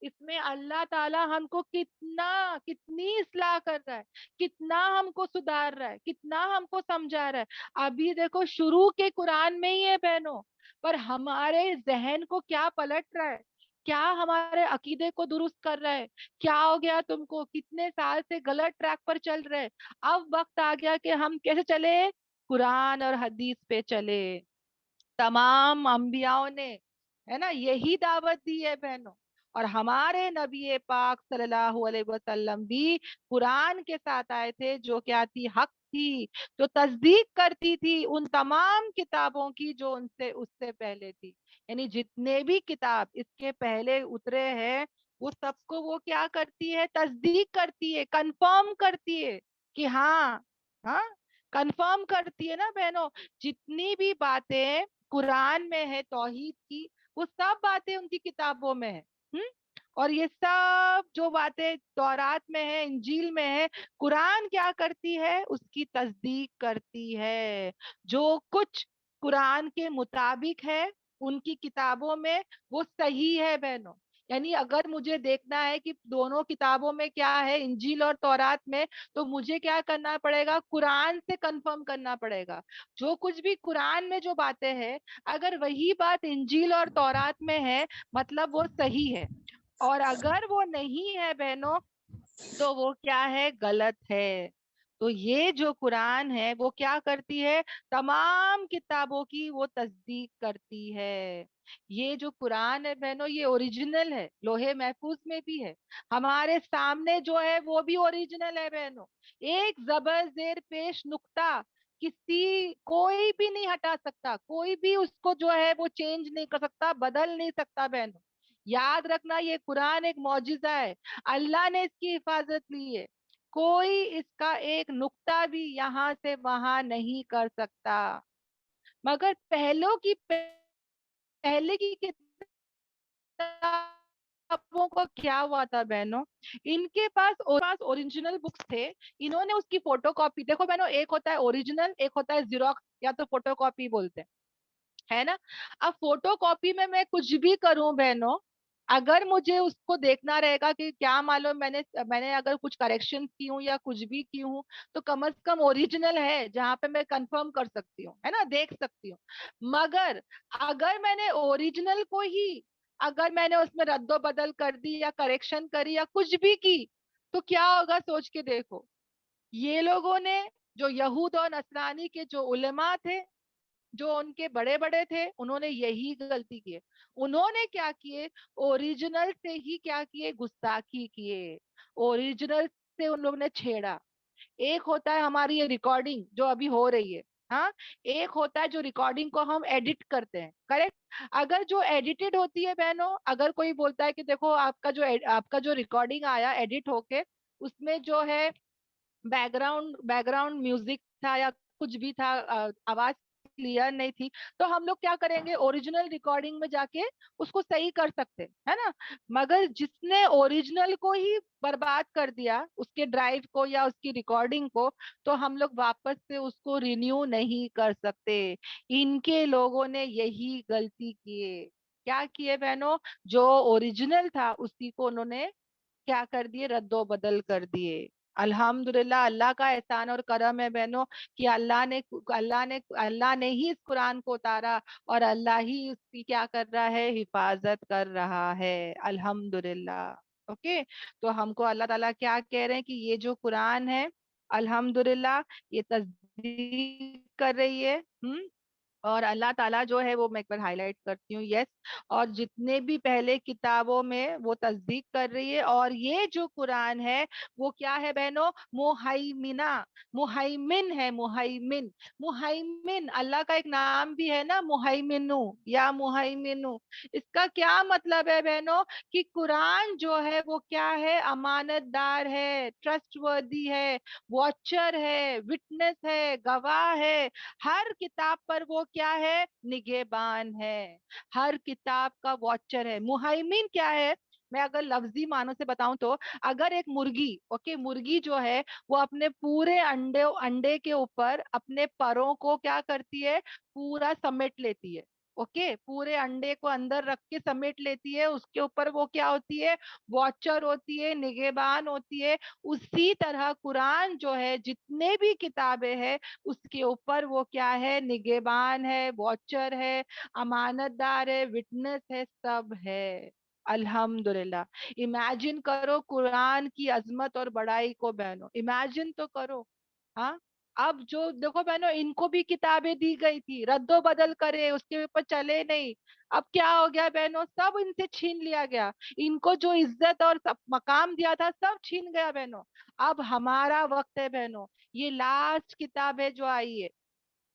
اس میں اللہ تعالی ہم کو کتنی اصلاح کر رہا ہے، کتنا ہم کو سدھار رہا ہے، کتنا ہم کو سمجھا رہا ہے۔ ابھی دیکھو شروع کے قرآن میں ہی ہے بہنوں، پر ہمارے ذہن کو کیا پلٹ رہا ہے، کیا ہمارے عقیدے کو درست کر رہا ہے۔ کیا ہو گیا تم کو؟ کتنے سال سے غلط ٹریک پر چل رہے، اب وقت آ گیا کہ ہم کیسے چلے؟ قرآن اور حدیث پہ چلے۔ تمام انبیاؤں نے، ہے نا، یہی دعوت دی ہے بہنوں، اور ہمارے نبی پاک صلی اللہ علیہ وسلم بھی قرآن کے ساتھ آئے تھے، جو کیا تھی؟ حق تھی، جو تصدیق کرتی تھی ان تمام کتابوں کی جو اس سے پہلے تھی۔ یعنی جتنے بھی کتاب اس کے پہلے اترے ہیں وہ سب کو وہ کیا کرتی ہے؟ تصدیق کرتی ہے، کنفرم کرتی ہے کہ ہاں ہاں کنفرم کرتی ہے نا بہنوں. جتنی بھی باتیں قرآن میں ہے توحید کی وہ سب باتیں ان کی کتابوں میں ہے. اور یہ سب جو باتیں تورات میں ہے، انجیل میں ہے، قرآن کیا کرتی ہے؟ اس کی تصدیق کرتی ہے. جو کچھ قرآن کے مطابق ہے ان کی کتابوں میں وہ صحیح ہے بہنوں. یعنی اگر مجھے دیکھنا ہے کہ دونوں کتابوں میں کیا ہے، انجیل اور تورات میں، تو مجھے کیا کرنا پڑے گا؟ قرآن سے کنفرم کرنا پڑے گا. جو کچھ بھی قرآن میں جو باتیں ہیں اگر وہی بات انجیل اور تورات میں ہے مطلب وہ صحیح ہے، اور اگر وہ نہیں ہے بہنوں تو وہ کیا ہے؟ غلط ہے. تو یہ جو قرآن ہے وہ کیا کرتی ہے؟ تمام کتابوں کی وہ تصدیق کرتی ہے. یہ جو قرآن ہے بہنوں یہ اوریجنل ہے، لوہے محفوظ میں بھی ہے، ہمارے سامنے جو ہے وہ بھی اوریجنل ہے بہنوں. ایک زبر زیر پیش نقطہ کوئی بھی نہیں ہٹا سکتا، کوئی بھی اس کو جو ہے وہ چینج نہیں کر سکتا، بدل نہیں سکتا بہنوں. یاد رکھنا یہ قرآن ایک معجزہ ہے، اللہ نے اس کی حفاظت لی ہے. کوئی اس کا ایک نقطہ بھی یہاں سے وہاں نہیں کر سکتا. مگر پہلے کی کتابوں کو کیا ہوا تھا بہنوں؟ ان کے پاس اوریجنل بکس تھے، انہوں نے اس کی فوٹو کاپی، دیکھو بہنوں ایک ہوتا ہے اوریجنل، ایک ہوتا ہے زیروکس یا تو فوٹو کاپی بولتے ہیں، ہے نا. اب فوٹو کاپی میں کچھ بھی کروں بہنوں، اگر مجھے اس کو دیکھنا رہے گا کہ کیا معلوم میں نے اگر کچھ کریکشن کی ہوں یا کچھ بھی کی ہوں تو کم از کم اوریجنل ہے جہاں پہ میں کنفرم کر سکتی ہوں، ہے نا، دیکھ سکتی ہوں. مگر اگر میں نے اوریجنل کو ہی اگر میں نے اس میں رد و بدل کر دی یا کریکشن کری یا کچھ بھی کی تو کیا ہوگا؟ سوچ کے دیکھو. یہ لوگوں نے جو یہود اور نصرانی کے جو علماء تھے، جو ان کے بڑے بڑے تھے، انہوں نے یہی غلطی کی. انہوں نے کیا کیے؟ اوریجنل سے ہی کیا کیے؟ گستاخی کیے، اوریجنل سے ان لوگوں نے چھیڑا. ایک ہوتا ہے ہماری یہ ریکارڈنگ جو ابھی ہو رہی ہے، ہاں، ایک ہوتا ہے جو ریکارڈنگ کو ہم ایڈٹ کرتے ہیں، کریکٹ. اگر جو ایڈیٹڈ ہوتی ہے بہنوں، اگر کوئی بولتا ہے کہ دیکھو آپ کا جو ریکارڈنگ آیا ایڈٹ ہو کے، اس میں جو ہے بیک گراؤنڈ میوزک تھا یا کچھ بھی تھا، آواز کلیئر نہیں تھی، تو ہم لوگ کیا کریں گے؟ اوریجنل ریکارڈنگ میں جا کے اس کو صحیح کر سکتے ہے نا. مگر جس نے اوریجنل کو ہی برباد کر دیا، اس کے ڈرائیو کو یا اس کی ریکارڈنگ کو، تو ہم لوگ واپس سے اس کو رینیو نہیں کر سکتے. ان کے لوگوں نے یہی غلطی کیے. کیا کیے بہنوں؟ جو اوریجنل تھا اسی کو انہوں نے کیا کر دیے؟ رد و بدل کر دیے. الحمدللہ اللہ کا احسان اور کرم ہے بہنوں کہ اللہ نے ہی اس قرآن کو اتارا اور اللہ ہی اس کی کیا کر رہا ہے؟ حفاظت کر رہا ہے. الحمدللہ. اوکے، تو ہم کو اللہ تعالیٰ کیا کہہ رہے ہیں کہ یہ جو قرآن ہے الحمدللہ یہ تصدیق کر رہی ہے. اور اللہ تعالیٰ جو ہے وہ میں ایک بار ہائی لائٹ کرتی ہوں، یس، اور جتنے بھی پہلے کتابوں میں وہ تصدیق کر رہی ہے. اور یہ جو قرآن ہے وہ کیا ہے بہنوں؟ مہیمنہ، مہیمن ہے. مہیمن اللہ کا ایک نام بھی ہے نا، مہیمنو یا مہیمنو. اس کا کیا مطلب ہے بہنوں؟ کہ قرآن جو ہے وہ کیا ہے؟ امانت دار ہے، ٹرسٹ وردی ہے، واچر ہے، وٹنس ہے، گواہ ہے. ہر کتاب پر وہ کیا ہے؟ نگہبان ہے. ہر کتاب کا واچر ہے. مہیمن کیا ہے؟ میں اگر لفظی معنوں سے بتاؤں تو اگر ایک مرغی جو ہے وہ اپنے پورے انڈے کے اوپر اپنے پروں کو کیا کرتی ہے؟ پورا سمیٹ لیتی ہے. پورے انڈے کو اندر رکھ کے سمیٹ لیتی ہے. اس کے اوپر وہ کیا ہوتی ہے؟ واچر ہوتی ہے، نگہبان ہوتی ہے. اسی طرح قرآن جو ہے جتنے بھی کتابیں ہیں اس کے اوپر وہ کیا ہے؟ نگہبان ہے، واچر ہے، امانت دار ہے، وٹنس ہے، سب ہے. الحمدللہ. امیجن کرو قرآن کی عظمت اور بڑائی کو بہنوں، امیجن تو کرو. ہاں، اب جو دیکھو بہنوں ان کو بھی کتابیں دی گئی تھی، رد و بدل کرے، اس کے اوپر چلے نہیں. اب کیا ہو گیا بہنوں؟ سب ان سے چھین لیا گیا. ان کو جو عزت اور مقام دیا تھا سب چھین گیا بہنوں. اب ہمارا وقت ہے بہنوں، یہ لاسٹ کتاب ہے جو آئی ہے،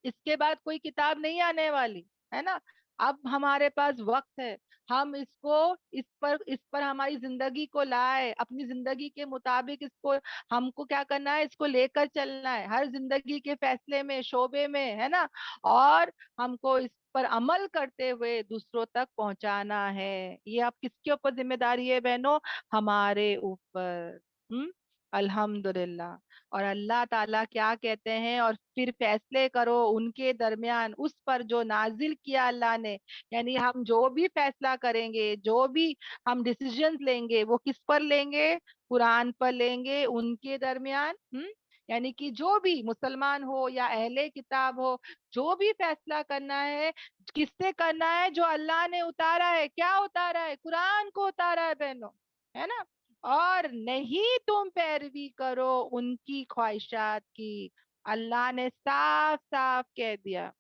اس کے بعد کوئی کتاب نہیں آنے والی ہے نا. اب ہمارے پاس وقت ہے، ہم اس پر ہماری زندگی کو لائے، اپنی زندگی کے مطابق اس کو، ہم کو کیا کرنا ہے، اس کو لے کر چلنا ہے ہر زندگی کے فیصلے میں، شعبے میں، ہے نا، اور ہم کو اس پر عمل کرتے ہوئے دوسروں تک پہنچانا ہے۔ یہ اب کس کے اوپر ذمہ داری ہے بہنوں؟ ہمارے اوپر۔ الحمدللہ۔ اور اللہ تعالیٰ کیا کہتے ہیں، اور پھر فیصلے کرو ان کے درمیان اس پر جو نازل کیا اللہ نے، یعنی ہم جو بھی فیصلہ کریں گے، جو بھی ہم ڈیسیژنز لیں گے، وہ کس پر لیں گے؟ قرآن پر لیں گے ان کے درمیان۔ یعنی کہ جو بھی مسلمان ہو یا اہل کتاب ہو، جو بھی فیصلہ کرنا ہے کس سے کرنا ہے؟ جو اللہ نے اتارا ہے۔ کیا اتارا ہے؟ قرآن کو اتارا ہے بہنوں، ہے نا۔ اور نہیں تم پیروی کرو ان کی خواہشات کی۔ اللہ نے صاف صاف کہہ دیا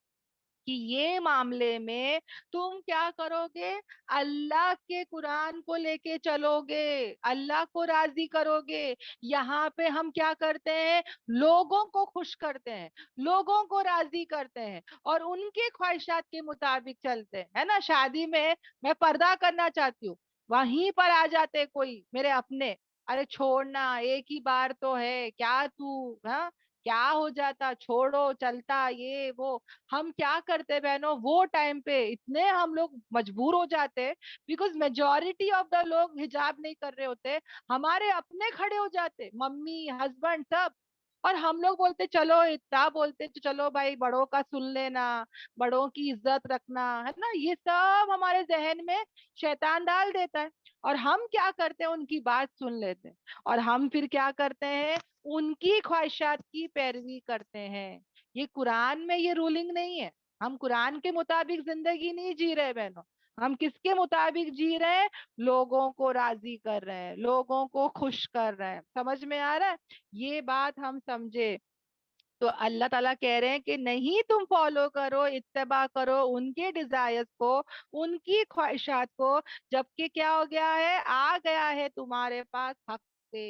کہ یہ معاملے میں تم کیا کرو گے؟ اللہ کے قرآن کو لے کے چلو گے، اللہ کو راضی کرو گے۔ یہاں پہ ہم کیا کرتے ہیں؟ لوگوں کو خوش کرتے ہیں، لوگوں کو راضی کرتے ہیں اور ان کے خواہشات کے مطابق چلتے ہیں، ہے نا۔ شادی میں پردہ کرنا چاہتی ہوں، وہیں پر آ جاتے کوئی میرے اپنے، ارے چھوڑنا، ایک ہی بار تو ہے، کیا تو، ہاں کیا ہو جاتا، چھوڑو، چلتا، یہ وہ۔ ہم کیا کرتے بہنوں، وہ ٹائم پہ اتنے ہم لوگ مجبور ہو جاتے، بیکاز میجورٹی آف دا لوگ حجاب نہیں کر رہے ہوتے، ہمارے اپنے کھڑے ہو جاتے، ممی، ہسبینڈ، سب، اور ہم لوگ بولتے چلو، اتنا بولتے چلو بھائی بڑوں کا سن لینا، بڑوں کی عزت رکھنا، ہے نا۔ یہ سب ہمارے ذہن میں شیطان ڈال دیتا ہے، اور ہم کیا کرتے ہیں؟ ان کی بات سن لیتے ہیں، اور ہم پھر کیا کرتے ہیں؟ ان کی خواہشات کی پیروی کرتے ہیں۔ یہ قرآن میں یہ رولنگ نہیں ہے، ہم قرآن کے مطابق زندگی نہیں جی رہے بہنوں، ہم کس کے مطابق جی رہے ہیں؟ لوگوں کو راضی کر رہے ہیں، لوگوں کو خوش کر رہے ہیں۔ سمجھ میں آ رہا ہے؟ یہ بات ہم سمجھے تو اللہ تعالیٰ کہہ رہے ہیں کہ نہیں تم فالو کرو، اتباع کرو ان کے ڈیزائرز کو، ان کی خواہشات کو، جبکہ کیا ہو گیا ہے؟ آ گیا ہے تمہارے پاس حق سے،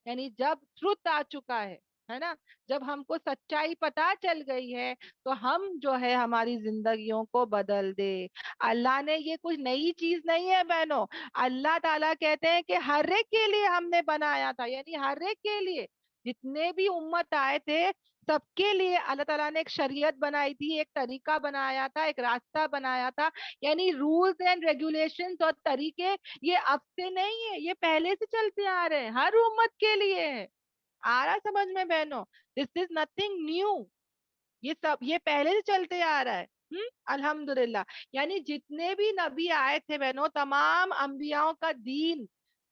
یعنی جب ٹروت آ چکا ہے نا، جب ہم کو سچائی پتا چل گئی ہے تو ہم جو ہے ہماری زندگیوں کو بدل دے۔ اللہ نے یہ کچھ نئی چیز نہیں ہے بہنوں، اللہ تعالیٰ کہتے ہیں کہ ہر ایک کے لیے ہم نے بنایا تھا، یعنی ہر ایک کے لیے، جتنے بھی امت آئے تھے سب کے لیے اللہ تعالیٰ نے ایک شریعت بنائی تھی، ایک طریقہ بنایا تھا، ایک راستہ بنایا تھا، یعنی رولز اینڈ ریگولیشن اور طریقے یہ اب سے نہیں ہے، یہ پہلے سے چلتے آ رہے ہیں، ہر امت کے لیے ہے۔ آ رہا سمجھ میں بہنوں؟ دس از نتھنگ نیو، یہ سب یہ پہلے سے چلتے آ رہا ہے۔ الحمدللہ۔ یعنی جتنے بھی نبی آئے تھے بہنوں، تمام انبیاؤں کا دین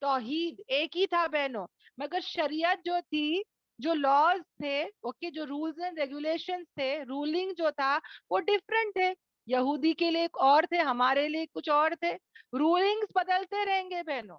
توحید ایک ہی تھا بہنوں، مگر شریعت جو تھی، جو لاز تھے، اوکے، جو رولز اینڈ ریگولیشن تھے، رولنگ جو تھا وہ ڈفرینٹ تھے۔ یہودی کے لیے ایک اور تھے، ہمارے لیے کچھ اور تھے۔ رولنگز بدلتے رہیں گے بہنوں،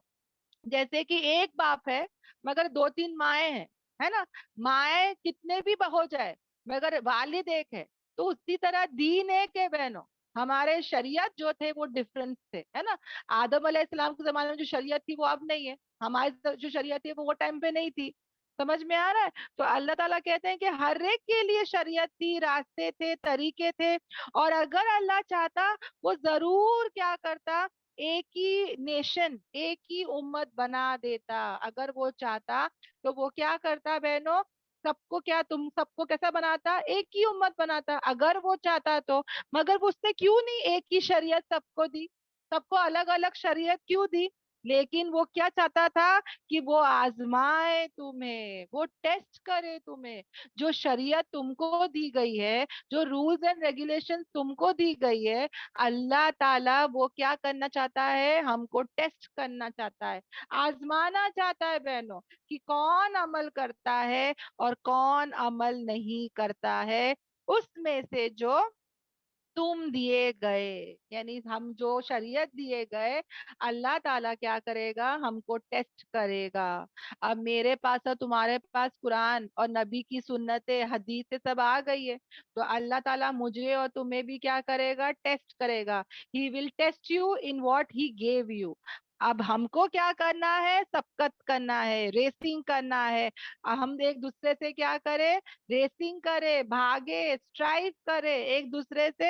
جیسے کہ ایک باپ ہے مگر دو تین مائیں ہیں، ہے نا، مائیں کتنے بھی ہو جائے مگر والد ایک ہے، تو اسی طرح دین ایک ہے بہنوں۔ ہمارے شریعت جو تھے وہ ڈفرنس تھے، ہے نا۔ آدم علیہ السلام کے زمانے میں جو شریعت تھی وہ اب نہیں ہے، ہماری جو شریعت تھی وہ ٹائم پہ نہیں تھی۔ سمجھ میں آ رہا ہے؟ تو اللہ تعالیٰ کہتے ہیں کہ ہر ایک کے لیے شریعت تھی، راستے تھے، طریقے تھے، اور اگر اللہ چاہتا وہ ضرور کیا کرتا؟ ایک ہی نیشن، ایک ہی امت بنا دیتا، اگر وہ چاہتا تو وہ کیا کرتا بہنوں؟ سب کو کیا، تم سب کو کیسا بناتا؟ ایک ہی امت بناتا، اگر وہ چاہتا تو۔ مگر اس نے کیوں نہیں ایک ہی شریعت سب کو دی؟ سب کو الگ الگ شریعت کیوں دی؟ لیکن وہ کیا چاہتا تھا؟ کہ وہ آزمائے تمہیں، وہ ٹیسٹ کرے تمہیں۔ جو شریعت تم کو دی گئی ہے، جو رولز اینڈ ریگولیشن تم کو دی گئی ہے، اللہ تعالیٰ وہ کیا کرنا چاہتا ہے؟ ہم کو ٹیسٹ کرنا چاہتا ہے، آزمانا چاہتا ہے بہنوں، کہ کون عمل کرتا ہے اور کون عمل نہیں کرتا ہے اس میں سے جو تم دیے گئے، یعنی ہم جو شریعت دیے گئے، اللہ تعالیٰ کیا کرے گا؟ ہم کو ٹیسٹ کرے گا۔ اب میرے پاس اور تمہارے پاس قرآن اور نبی کی سنتیں، حدیث سب آ گئی ہے، تو اللہ تعالیٰ مجھے اور تمہیں بھی کیا کرے گا؟ ٹیسٹ کرے گا۔ He will test you in what he gave you۔ اب ہم کو کیا کرنا ہے؟ سبقت کرنا ہے، ریسنگ کرنا ہے۔ ہم ایک دوسرے سے کیا کرے؟ ریسنگ کرے، بھاگے، اسٹرائیو کرے ایک دوسرے سے،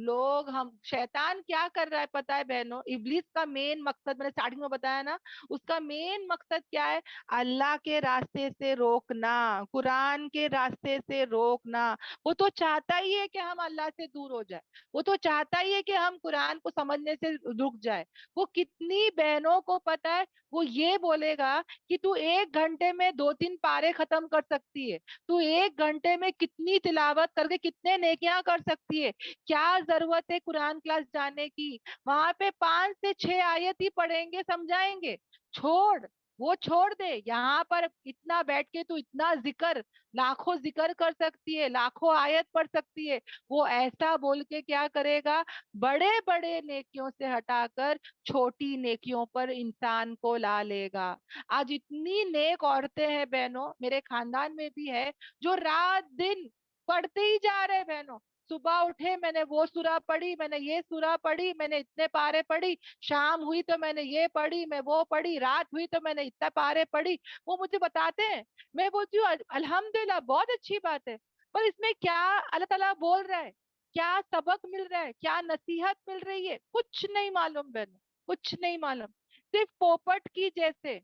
لوگ ہم شیطان کیا کر رہا ہے پتا ہے بہنوں؟ ابلیس کا مین مقصد میں نے اسٹارٹنگ میں بتایا نا، اس کا مین مقصد کیا ہے؟ اللہ کے راستے سے روکنا، قرآن کے راستے سے روکنا۔ وہ تو چاہتا ہی ہے کہ ہم اللہ سے دور ہو جائے، وہ تو چاہتا ہی ہے کہ ہم قرآن کو سمجھنے سے رک جائے۔ وہ کتنی بہنوں کو پتا ہے، وہ یہ بولے گا کہ تو 1 گھنٹے میں 2-3 پارے ختم کر سکتی ہے، تو 1 گھنٹے میں کتنی تلاوت کر کے کتنے نیکیاں کر سکتی ہے، کیا ضرورت ہے قرآن کلاس جانے کی؟ وہاں پہ 5 سے 6 آیت ہی پڑھیں گے، سمجھائیں گے، چھوڑ، وہ چھوڑ دے۔ یہاں پر اتنا بیٹھ کے تو اتنا ذکر، لاکھوں ذکر کر سکتی ہے، لاکھوں آیت پڑھ سکتی ہے۔ وہ ایسا بول کے کیا کرے گا؟ بڑے بڑے نیکیوں سے ہٹا کر چھوٹی نیکیوں پر انسان کو لا لے گا۔ آج اتنی نیک عورتیں ہیں بہنوں، میرے خاندان میں بھی ہے، جو رات دن پڑھتے ہی جا رہے بہنوں۔ صبح اٹھے میں نے وہ سورہ پڑھی، میں نے یہ سورہ پڑھی، میں نے اتنے پارے پڑھی، شام ہوئی تو میں نے یہ پڑھی، میں وہ پڑھی، رات ہوئی تو میں نے اتنے پارے پڑھی۔ وہ مجھے بتاتے ہیں، میں بولتی ہوں الحمدللہ بہت اچھی بات ہے، پر اس میں کیا اللہ تعالیٰ بول رہا ہے، کیا سبق مل رہا ہے، کیا نصیحت مل رہی ہے؟ کچھ نہیں معلوم بہنوں، کچھ نہیں معلوم۔ صرف پوپٹ کی جیسے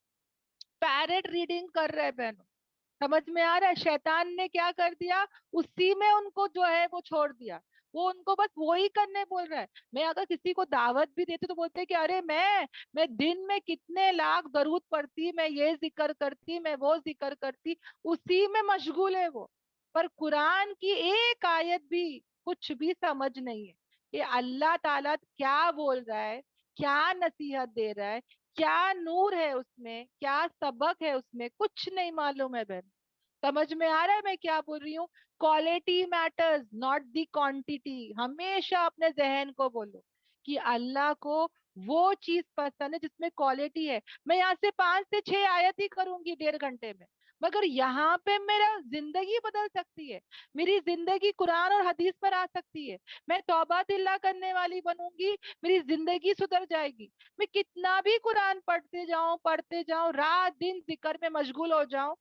پیرٹ ریڈنگ کر رہے بہنوں۔ سمجھ میں آ رہا ہے؟ شیطان نے کیا کر دیا، اسی میں ان کو جو ہے وہ چھوڑ دیا، وہ ان کو بس وہی کرنے بول رہا ہے۔ میں اگر کسی کو دعوت بھی دیتی تو بولتے کہ ارے میں دن میں کتنے لاکھ درود پڑھتی، میں یہ ذکر کرتی، میں وہ ذکر کرتی، اسی میں مشغول ہے وہ، پر قرآن کی ایک آیت بھی کچھ بھی سمجھ نہیں ہے کہ اللہ تعالیٰ کیا بول رہا ہے، کیا نصیحت دے رہا ہے، کیا نور ہے اس میں، کیا سبق ہے اس میں، کچھ نہیں معلوم ہے بہن۔ سمجھ میں آ رہا ہے میں کیا بول رہی ہوں؟ Quality matters not the quantity. ہمیشہ اپنے ذہن کو بولو کہ اللہ کو وہ چیز پسند ہے جس میں کوالٹی ہے۔ میں یہاں سے 5 سے 6 آیت ہی کروں گی 1.5 گھنٹے میں، مگر یہاں پہ میرا زندگی بدل سکتی ہے، میری زندگی قرآن اور حدیث پر آ سکتی ہے، میں توبہ اللہ کرنے والی بنوں گی، میری زندگی سدھر جائے گی۔ میں کتنا بھی قرآن پڑھتے جاؤں، رات دن ذکر میں مشغول ہو جاؤں،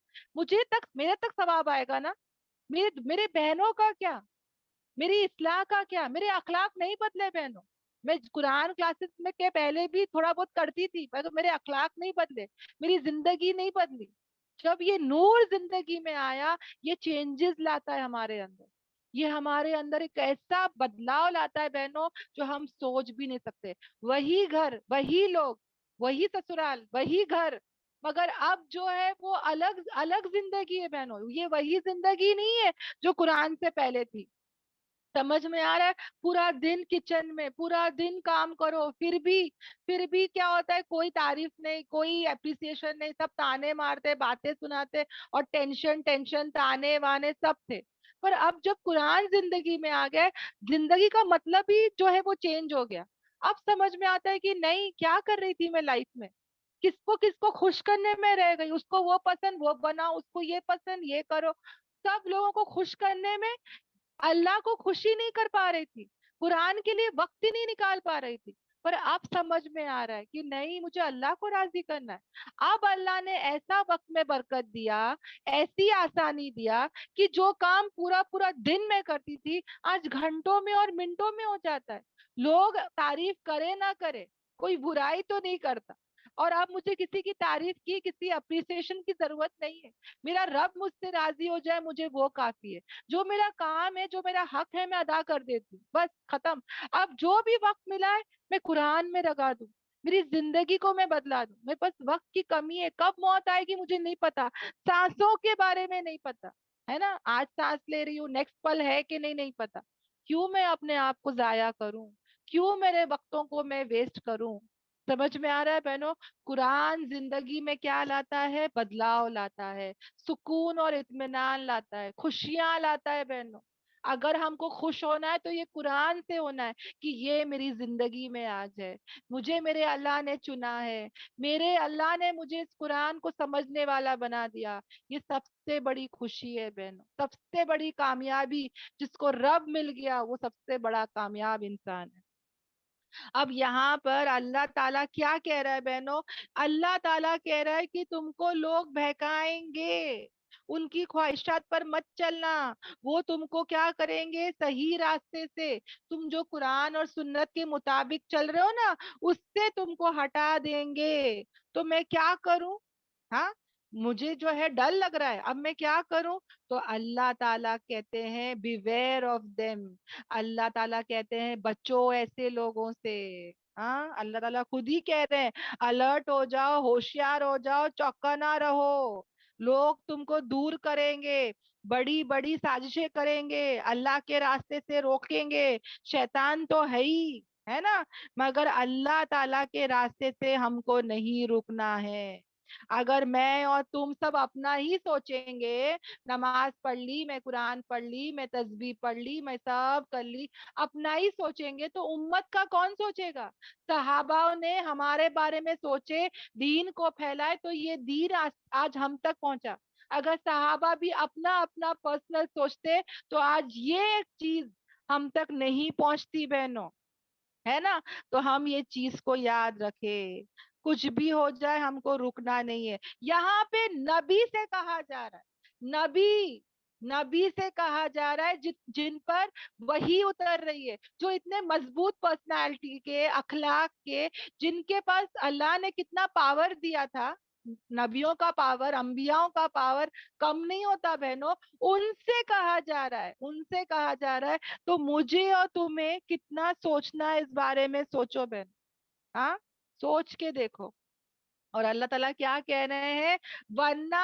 میرے تک ثواب آئے گا نا؟ میرے بہنوں کا کیا؟ میری اصلاح کا کیا؟ میرے اخلاق نہیں بدلے بہنوں، میں قرآن کلاسز میں کے پہلے بھی تھوڑا بہت کرتی تھی، مگر میرے اخلاق نہیں بدلے، میری زندگی نہیں بدلی۔ جب یہ نور زندگی میں آیا، یہ چینجز لاتا ہے ہمارے اندر، یہ ہمارے اندر ایک ایسا بدلاؤ لاتا ہے بہنوں جو ہم سوچ بھی نہیں سکتے۔ وہی گھر، وہی لوگ، وہی سسرال، وہی گھر، مگر اب جو ہے وہ الگ الگ زندگی ہے بہنوں۔ یہ وہی زندگی نہیں ہے جو قرآن سے پہلے تھی۔ سمجھ میں آ رہا ہے؟ پورا دن کچن میں، پورا دن کام کرو، پھر بھی کیا ہوتا ہے؟ کوئی تعریف نہیں، کوئی اپریسیشن نہیں، سب تانے مارتے، باتیں سناتے، اور ٹینشن ٹینشن، تانے وانے سب تھے۔ پر اب جب قرآن زندگی میں آ گئے، زندگی کا مطلب ہی جو ہے وہ چینج ہو گیا۔ اب سمجھ میں آتا ہے کہ نہیں، کیا کر رہی تھی میں لائف میں، کس کو خوش کرنے میں رہ گئی، اس کو وہ پسند وہ بناؤ، اس کو یہ پسند یہ کرو، سب لوگوں کو خوش کرنے میں اللہ کو خوشی نہیں کر پا رہی تھی، قرآن کے لیے وقت ہی نہیں نکال پا رہی تھی۔ پر اب سمجھ میں آ رہا ہے کہ نہیں، مجھے اللہ کو راضی کرنا ہے۔ اب اللہ نے ایسا وقت میں برکت دیا، ایسی آسانی دیا کہ جو کام پورا پورا دن میں کرتی تھی، آج گھنٹوں میں اور منٹوں میں ہو جاتا ہے۔ لوگ تعریف کرے نہ کرے، کوئی برائی تو نہیں کرتا، اور اب مجھے کسی کی تعریف کی، کسی اپریسیشن کی ضرورت نہیں ہے۔ میرا رب مجھ سے راضی ہو جائے، مجھے وہ کافی ہے۔ جو میرا کام ہے، جو میرا حق ہے، میں ادا کر دیتی ہوں، بس ختم۔ اب جو بھی وقت ملا ہے میں قرآن میں لگا دوں، میری زندگی کو میں بدلا دوں۔ میرے پاس وقت کی کمی ہے، کب موت آئے گی مجھے نہیں پتا، سانسوں کے بارے میں نہیں پتا ہے نا، آج سانس لے رہی ہوں، نیکسٹ پل ہے کہ نہیں پتا۔ کیوں میں اپنے آپ کو ضائع کروں؟ کیوں میرے وقتوں کو میں ویسٹ کروں؟ سمجھ میں آ رہا ہے بہنوں؟ قرآن زندگی میں کیا لاتا ہے؟ بدلاؤ لاتا ہے، سکون اور اطمینان لاتا ہے، خوشیاں لاتا ہے بہنوں۔ اگر ہم کو خوش ہونا ہے تو یہ قرآن سے ہونا ہے کہ یہ میری زندگی میں آج ہے، مجھے میرے اللہ نے چنا ہے، میرے اللہ نے مجھے اس قرآن کو سمجھنے والا بنا دیا۔ یہ سب سے بڑی خوشی ہے بہنوں، سب سے بڑی کامیابی۔ جس کو رب مل گیا وہ سب سے بڑا کامیاب انسان ہے۔ اب یہاں پر اللہ تعالیٰ کیا کہہ رہا ہے بہنوں؟ اللہ تعالیٰ کہہ رہا ہے کہ تم کو لوگ بہکائیں گے، ان کی خواہشات پر مت چلنا. وہ تم کو کیا کریں گے؟ صحیح راستے سے، تم جو قرآن اور سنت کے مطابق چل رہے ہو نا، اس سے تم کو ہٹا دیں گے. تو میں کیا کروں؟ ہاں، مجھے جو ہے ڈر لگ رہا ہے، اب میں کیا کروں؟ تو اللہ تعالیٰ کہتے ہیں بیویئر آف دیم. اللہ تعالیٰ کہتے ہیں بچو ایسے لوگوں سے. ہاں، اللہ تعالیٰ خود ہی کہہ رہے ہیں الرٹ ہو جاؤ، ہوشیار ہو جاؤ، چوکنا رہو. لوگ تم کو دور کریں گے، بڑی بڑی سازشیں کریں گے، اللہ کے راستے سے روکیں گے. شیطان تو ہے ہی، ہے نا، مگر اللہ تعالیٰ کے راستے سے ہم کو نہیں رکنا ہے. اگر میں اور تم سب اپنا ہی سوچیں گے، نماز پڑھ لی، میں قرآن پڑھ لی، میں تسبیح پڑھ لی، میں سب کر لی، اپنا ہی سوچیں گے تو امت کا کون سوچے گا؟ صحابہ نے ہمارے بارے میں سوچے، دین کو پھیلائے، تو یہ دین آج ہم تک پہنچا. اگر صحابہ بھی اپنا اپنا پرسنل سوچتے تو آج یہ چیز ہم تک نہیں پہنچتی بہنوں، ہے نا. تو ہم یہ چیز کو یاد رکھے، کچھ بھی ہو جائے ہم کو رکنا نہیں ہے. یہاں پہ نبی سے کہا جا رہا ہے، نبی سے کہا جا رہا ہے جن پر وہی اتر رہی ہے، جو اتنے مضبوط پرسنالٹی کے، اخلاق کے، جن کے پاس اللہ نے کتنا پاور دیا تھا. نبیوں کا پاور، انبیاؤں کا پاور کم نہیں ہوتا بہنوں. ان سے کہا جا رہا ہے، ان سے کہا جا رہا ہے. تو مجھے اور تمہیں کتنا سوچنا ہے اس بارے میں، سوچو بہن. ہاں، سوچ کے دیکھو. اور اللہ تعالیٰ کیا کہہ رہے ہیں؟ ورنہ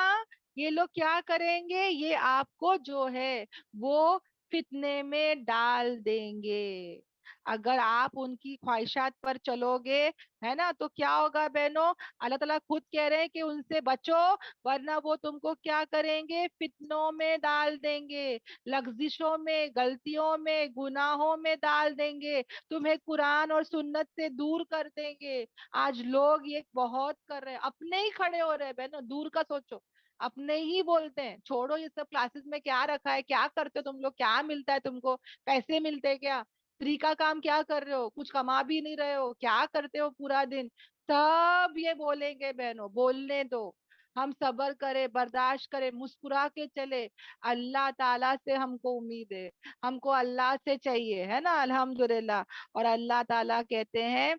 یہ لوگ کیا کریں گے؟ یہ آپ کو جو ہے وہ فتنے میں ڈال دیں گے. اگر آپ ان کی خواہشات پر چلو گے، ہے نا، تو کیا ہوگا بہنوں؟ اللہ تعالیٰ خود کہہ رہے ہیں کہ ان سے بچو، ورنہ وہ تم کو کیا کریں گے؟ فتنوں میں ڈال دیں گے، لغزشوں میں، غلطیوں میں، گناہوں میں ڈال دیں گے، تمہیں قرآن اور سنت سے دور کر دیں گے. آج لوگ یہ بہت کر رہے ہیں، اپنے ہی کھڑے ہو رہے ہیں بہنوں. دور کا سوچو، اپنے ہی بولتے ہیں. چھوڑو یہ سب کلاسز میں کیا رکھا ہے، کیا کرتے ہو تم لوگ، کیا ملتا ہے تم کو، پیسے ملتے کیا، فری کا کام کیا کر رہے ہو، کچھ کما بھی نہیں رہے ہو، کیا کرتے ہو پورا دن. سب یہ بولیں گے بہنوں، بولنے دو. ہم صبر کرے، برداشت کرے، مسکرا کے چلے. اللہ تعالیٰ سے ہم کو امید ہے، ہم کو اللہ سے چاہیے، ہے نا، الحمدللہ. اور اللہ تعالیٰ کہتے ہیں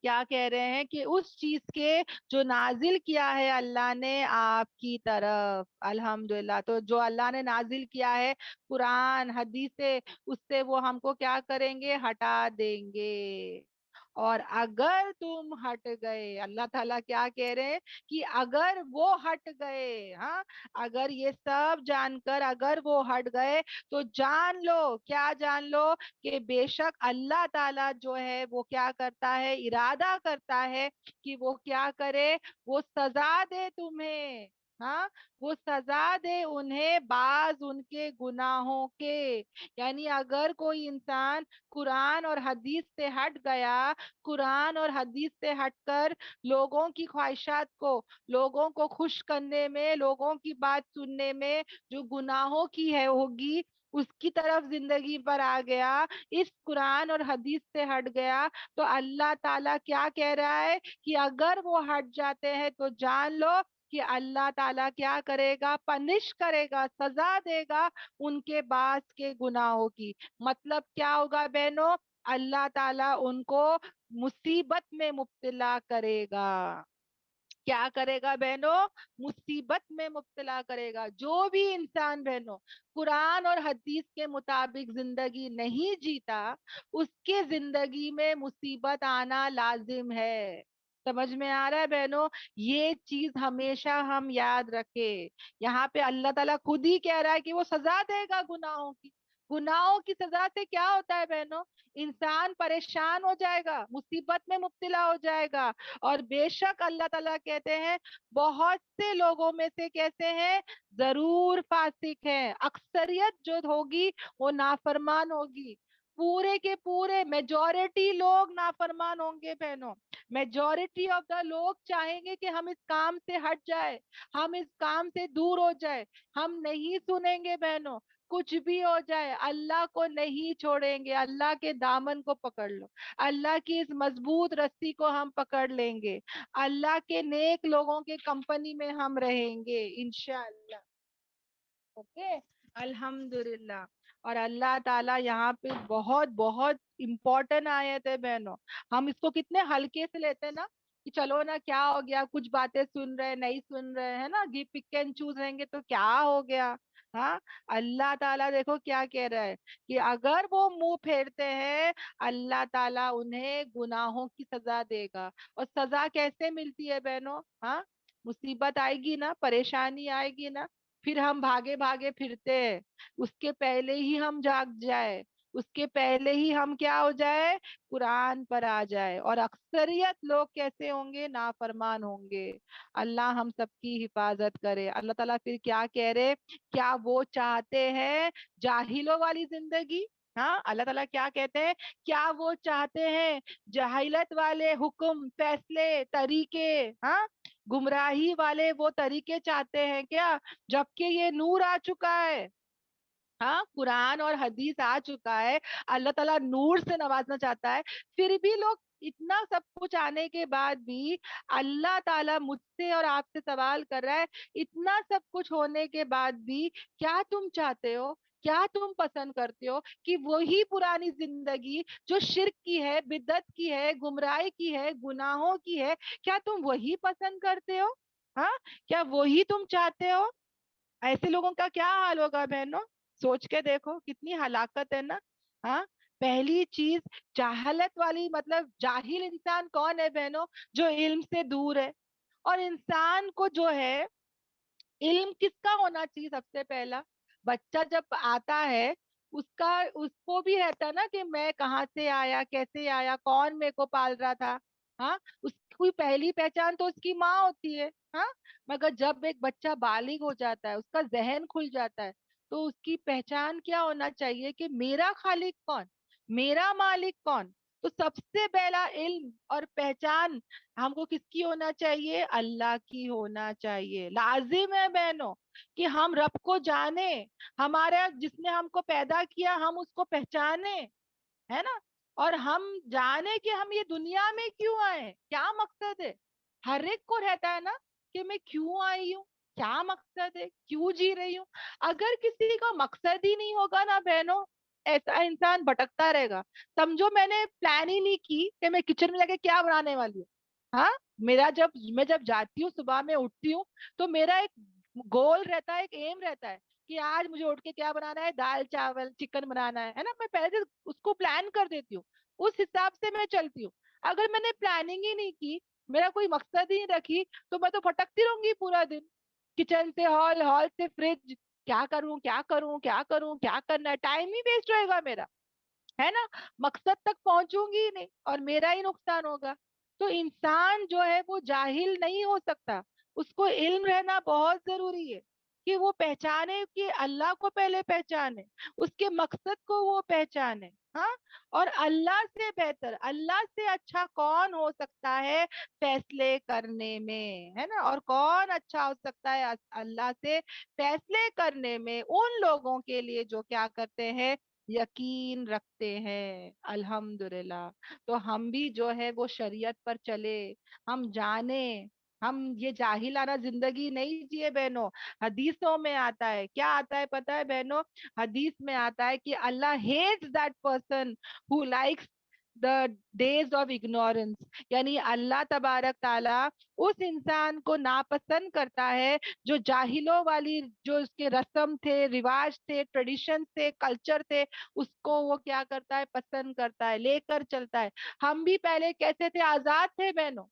کیا کہہ رہے ہیں کہ اس چیز کے جو نازل کیا ہے اللہ نے آپ کی طرف، الحمدللہ. تو جو اللہ نے نازل کیا ہے قرآن حدیث سے، اس سے وہ ہم کو کیا کریں گے؟ ہٹا دیں گے. اور اگر تم ہٹ گئے، اللہ تعالیٰ کیا کہہ رہے ہیں کہ اگر وہ ہٹ گئے، ہاں، اگر یہ سب جان کر اگر وہ ہٹ گئے، تو جان لو، کیا جان لو؟ کہ بے شک اللہ تعالیٰ جو ہے وہ کیا کرتا ہے؟ ارادہ کرتا ہے کہ وہ کیا کرے؟ وہ سزا دے تمہیں. ہاں، وہ سزا دے انہیں بعض ان کے گناہوں کے. یعنی اگر کوئی انسان قرآن اور حدیث سے ہٹ گیا، قرآن اور حدیث سے ہٹ کر لوگوں کی خواہشات کو، لوگوں کو خوش کرنے میں، لوگوں کی بات سننے میں جو گناہوں کی ہے ہوگی، اس کی طرف زندگی پر آ گیا، اس قرآن اور حدیث سے ہٹ گیا، تو اللہ تعالیٰ کیا کہہ رہا ہے کہ اگر وہ ہٹ جاتے ہیں تو جان لو کہ اللہ تعالیٰ کیا کرے گا؟ پنش کرے گا، سزا دے گا ان کے بعد کے گناہوں کی. مطلب کیا ہوگا بہنوں؟ اللہ تعالیٰ ان کو مصیبت میں مبتلا کرے گا. کیا کرے گا بہنوں؟ مصیبت میں مبتلا کرے گا. جو بھی انسان بہنوں قرآن اور حدیث کے مطابق زندگی نہیں جیتا، اس کے زندگی میں مصیبت آنا لازم ہے. سمجھ میں آ رہا ہے بہنوں؟ یہ چیز ہمیشہ ہم یاد رکھے. یہاں پہ اللہ تعالیٰ خود ہی کہہ رہا ہے کہ وہ سزا دے گا گناہوں کی. گناہوں کی سزا سے کیا ہوتا ہے بہنوں؟ انسان پریشان ہو جائے گا، مصیبت میں مبتلا ہو جائے گا. اور بے شک اللہ تعالیٰ کہتے ہیں بہت سے لوگوں میں سے کیسے ہیں؟ ضرور فاسق ہیں. اکثریت جو ہوگی وہ نافرمان ہوگی. پورے کے پورے میجورٹی لوگ نافرمان ہوں گے بہنوں. میجورٹی آف دا لوگ چاہیں گے کہ ہم اس کام سے ہٹ جائے، ہم اس کام سے دور ہو جائے. ہم نہیں سنیں گے بہنوں. کچھ بھی ہو جائے اللہ کو نہیں چھوڑیں گے. اللہ کے دامن کو پکڑ لو, اللہ کی اس مضبوط رسی کو ہم پکڑ لیں گے, اللہ کے نیک لوگوں کے کمپنی میں ہم رہیں گے انشاءاللہ. اوکے, الحمدللہ. اور اللہ تعالیٰ یہاں پہ بہت بہت امپورٹنٹ آیت ہے بہنوں. ہم اس کو کتنے ہلکے سے لیتے ہیں نا, کہ چلو نا کیا ہو گیا, کچھ باتیں سن رہے نہیں سن رہے ہے نا, پک اینڈ چوز رہیں گے تو کیا ہو گیا. ہاں, اللہ تعالیٰ دیکھو کیا کہہ رہا ہے کہ اگر وہ منہ پھیرتے ہیں اللہ تعالیٰ انہیں گناہوں کی سزا دے گا. اور سزا کیسے ملتی ہے بہنوں؟ ہاں, مصیبت آئے گی نا, پریشانی آئے گی نا, پھر ہم بھاگے بھاگے پھرتے ہیں, اس کے پہلے ہی ہم جاگ جائے, اس کے پہلے ہی ہم کیا ہو جائے, قرآن پر آ جائے. اور اکثریت لوگ کیسے ہوں گے, نافرمان ہوں گے. اللہ ہم سب کی حفاظت کرے. اللہ تعالیٰ پھر کیا کہہ رہے, کیا وہ چاہتے ہیں جاہلوں والی زندگی؟ ہاں, اللہ تعالیٰ کیا کہتے ہیں, کیا وہ چاہتے ہیں جاہلت والے حکم, فیصلے, طریقے, ہاں, گمراہی والے وہ طریقے چاہتے ہیں کیا, جبکہ یہ نور آ چکا ہے. ہاں, قرآن اور حدیث آ چکا ہے, اللہ تعالیٰ نور سے نوازنا چاہتا ہے. پھر بھی لوگ اتنا سب کچھ آنے کے بعد بھی اللہ تعالیٰ مجھ سے اور آپ سے سوال کر رہا ہے, اتنا سب کچھ ہونے کے بعد بھی کیا تم چاہتے ہو, کیا تم پسند کرتے ہو کہ وہی پرانی زندگی جو شرک کی ہے, بدعت کی ہے, گمراہی کی ہے, گناہوں کی ہے, کیا تم وہی پسند کرتے ہو؟ ہاں, کیا وہی تم چاہتے ہو؟ ایسے لوگوں کا کیا حال ہوگا بہنوں, سوچ کے دیکھو کتنی ہلاکت ہے نا. ہاں, پہلی چیز جہالت والی, مطلب جاہل انسان کون ہے بہنوں, جو علم سے دور ہے. اور انسان کو جو ہے علم کس کا ہونا چاہیے, سب سے پہلا بچہ جب آتا ہے اس کو بھی رہتا ہے نا کہ میں کہاں سے آیا, کیسے آیا, کون میرے کو پال رہا تھا. ہاں, اس کی پہلی پہچان تو اس کی ماں ہوتی ہے. ہاں, مگر جب ایک بچہ بالغ ہو جاتا ہے, اس کا ذہن کھل جاتا ہے, تو اس کی پہچان کیا ہونا چاہیے کہ میرا خالق کون, میرا مالک کون. تو سب سے پہلا علم اور پہچان ہم کو کس کی ہونا چاہیے, اللہ کی ہونا چاہیے. لازم ہے بہنوں کہ ہم رب کو جانے, ہمارا جس نے ہم کو پیدا کیا ہم اس کو پہچانے, ہے نا. اور ہم جانے کہ ہم یہ دنیا میں کیوں آئے, کیا مقصد ہے. ہر ایک کو رہتا ہے نا کہ میں کیوں آئی ہوں, کیا مقصد ہے, کیوں جی رہی ہوں. اگر کسی کا مقصد ہی نہیں ہوگا نا بہنوں, ایسا انسان بھٹکتا رہے گا. سمجھو میں نے پلان ہی نہیں کی کہ میں کچن میں لگے کیا بنانے والی ہوں. ہاں, میں جب جاتی ہوں, صبح میں اٹھتی ہوں, تو میرا ایک گول رہتا ہے, ایک ایم رہتا ہے کہ آج مجھے اٹھ کے کیا بنانا ہے, دال چاول چکن بنانا ہے نا. میں پہلے سے اس کو پلان کر دیتی ہوں, اس حساب سے میں چلتی ہوں. اگر میں نے پلاننگ ہی نہیں کی, میرا کوئی مقصد ہی نہیں رکھی, تو میں تو بھٹکتی رہوں گی پورا دن, کچن سے ہال, ہال سے فریج, کیا کروں کیا کروں کیا کروں, کیا کرنا ہے, ٹائم ہی ویسٹ رہے گا میرا, ہے نا. مقصد تک پہنچوں گی ہی نہیں اور میرا ہی نقصان ہوگا. تو انسان جو ہے وہ جاہل نہیں ہو سکتا, اس کو علم رہنا بہت ضروری ہے کہ وہ پہچانے کہ اللہ کو پہلے پہچانے, اس کے مقصد کو وہ پہچانے. ہاں, اور اللہ سے بہتر, اللہ سے اچھا کون ہو سکتا ہے فیصلے کرنے میں, ہے نا. اور کون اچھا ہو سکتا ہے اللہ سے فیصلے کرنے میں, ان لوگوں کے لیے جو کیا کرتے ہیں, یقین رکھتے ہیں. الحمدللہ. تو ہم بھی جو ہے وہ شریعت پر چلے, ہم جانے, ہم یہ جاہلانہ زندگی نہیں جیے بہنوں. حدیثوں میں آتا ہے, کیا آتا ہے پتہ ہے بہنوں, حدیث میں آتا ہے کہ اللہ hates that person who likes the days of ignorance. یعنی اللہ تبارک تعالیٰ اس انسان کو ناپسند کرتا ہے جو جاہلوں والی, جو اس کے رسم تھے, رواج تھے, ٹریڈیشن تھے, کلچر تھے, اس کو وہ کیا کرتا ہے, پسند کرتا ہے, لے کر چلتا ہے. ہم بھی پہلے کیسے تھے, آزاد تھے بہنوں,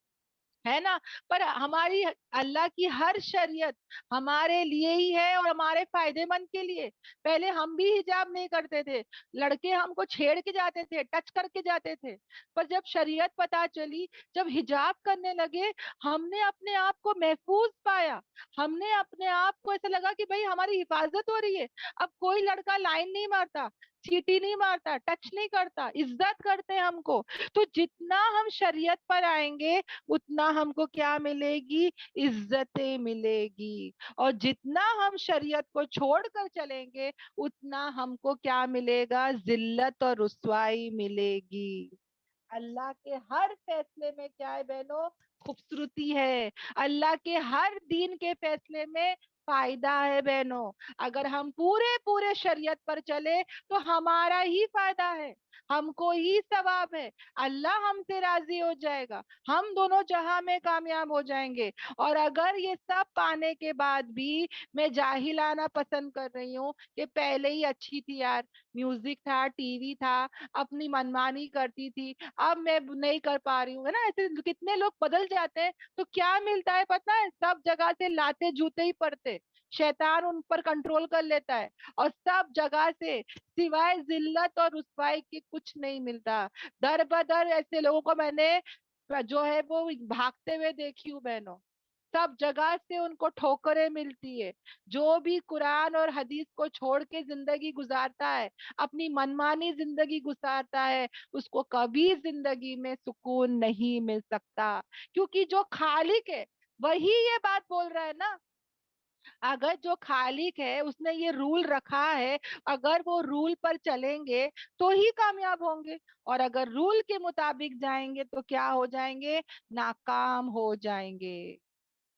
ہے نا. پر ہماری اللہ کی ہر شریعت ہمارے لیے ہی ہے اور ہمارے فائدے مند کے لیے. پہلے ہم بھی حجاب نہیں کرتے تھے, لڑکے ہم کو چھیڑ کے جاتے تھے, ٹچ کر کے جاتے تھے. پر جب شریعت پتہ چلی, جب حجاب کرنے لگے, ہم نے اپنے آپ کو محفوظ پایا, ہم نے اپنے آپ کو ایسا لگا کہ بھئی ہماری حفاظت ہو رہی ہے. اب کوئی لڑکا لائن نہیں مارتا, چیٹی نہیں مارتا, ٹچ نہیں کرتا, عزت کرتے ہم کو. تو جتنا ہم شریعت پر آئیں گے اتنا وہاں ہم کو کیا ملے گی؟ عزتیں ملے گی. اور جتنا ہم شریعت کو چھوڑ کر چلیں گے اتنا ہم کو کیا ملے گا؟ ذلت اور رسوائی ملے گی. اللہ کے ہر فیصلے میں کیا ہے بہنوں؟ خوبصورتی ہے. اللہ کے ہر دین کے فیصلے میں فائدہ ہے بہنوں. اگر ہم پورے شریعت پر چلے تو ہمارا ہی فائدہ ہے, ہم کو ہی ثواب ہے, اللہ ہم سے راضی ہو جائے گا, ہم دونوں جہاں میں کامیاب ہو جائیں گے. اور اگر یہ سب پانے کے بعد بھی میں جاہلانہ پسند کر رہی ہوں کہ پہلے ہی اچھی تھی یار, میوزک تھا, ٹی وی تھا, اپنی منمانی کرتی تھی, اب میں نہیں کر پا رہی ہوں, ہے نا, ایسے کتنے لوگ بدل جاتے ہیں. تو کیا ملتا ہے پتہ ہے؟ سب جگہ سے لاتے جوتے ہی پڑتے, شیطان ان پر کنٹرول کر لیتا ہے, اور سب جگہ سے سوائے ذلت اور رسوائی کے کچھ نہیں ملتا. در بدر ایسے لوگوں کو میں نے جو ہے وہ بھاگتے ہوئے دیکھی ہوں بہنوں. سب جگہ سے ان کو ٹھوکریں ملتی ہے. جو بھی قرآن اور حدیث کو چھوڑ کے زندگی گزارتا ہے, اپنی منمانی زندگی گزارتا ہے, اس کو کبھی زندگی میں سکون نہیں مل سکتا. کیونکہ جو خالق ہے وہی یہ بات بول رہا ہے نا. اگر جو خالق ہے اس نے یہ رول رکھا ہے, اگر وہ رول پر چلیں گے تو ہی کامیاب ہوں گے, اور اگر رول کے مطابق جائیں گے تو کیا ہو جائیں گے؟ ناکام ہو جائیں گے,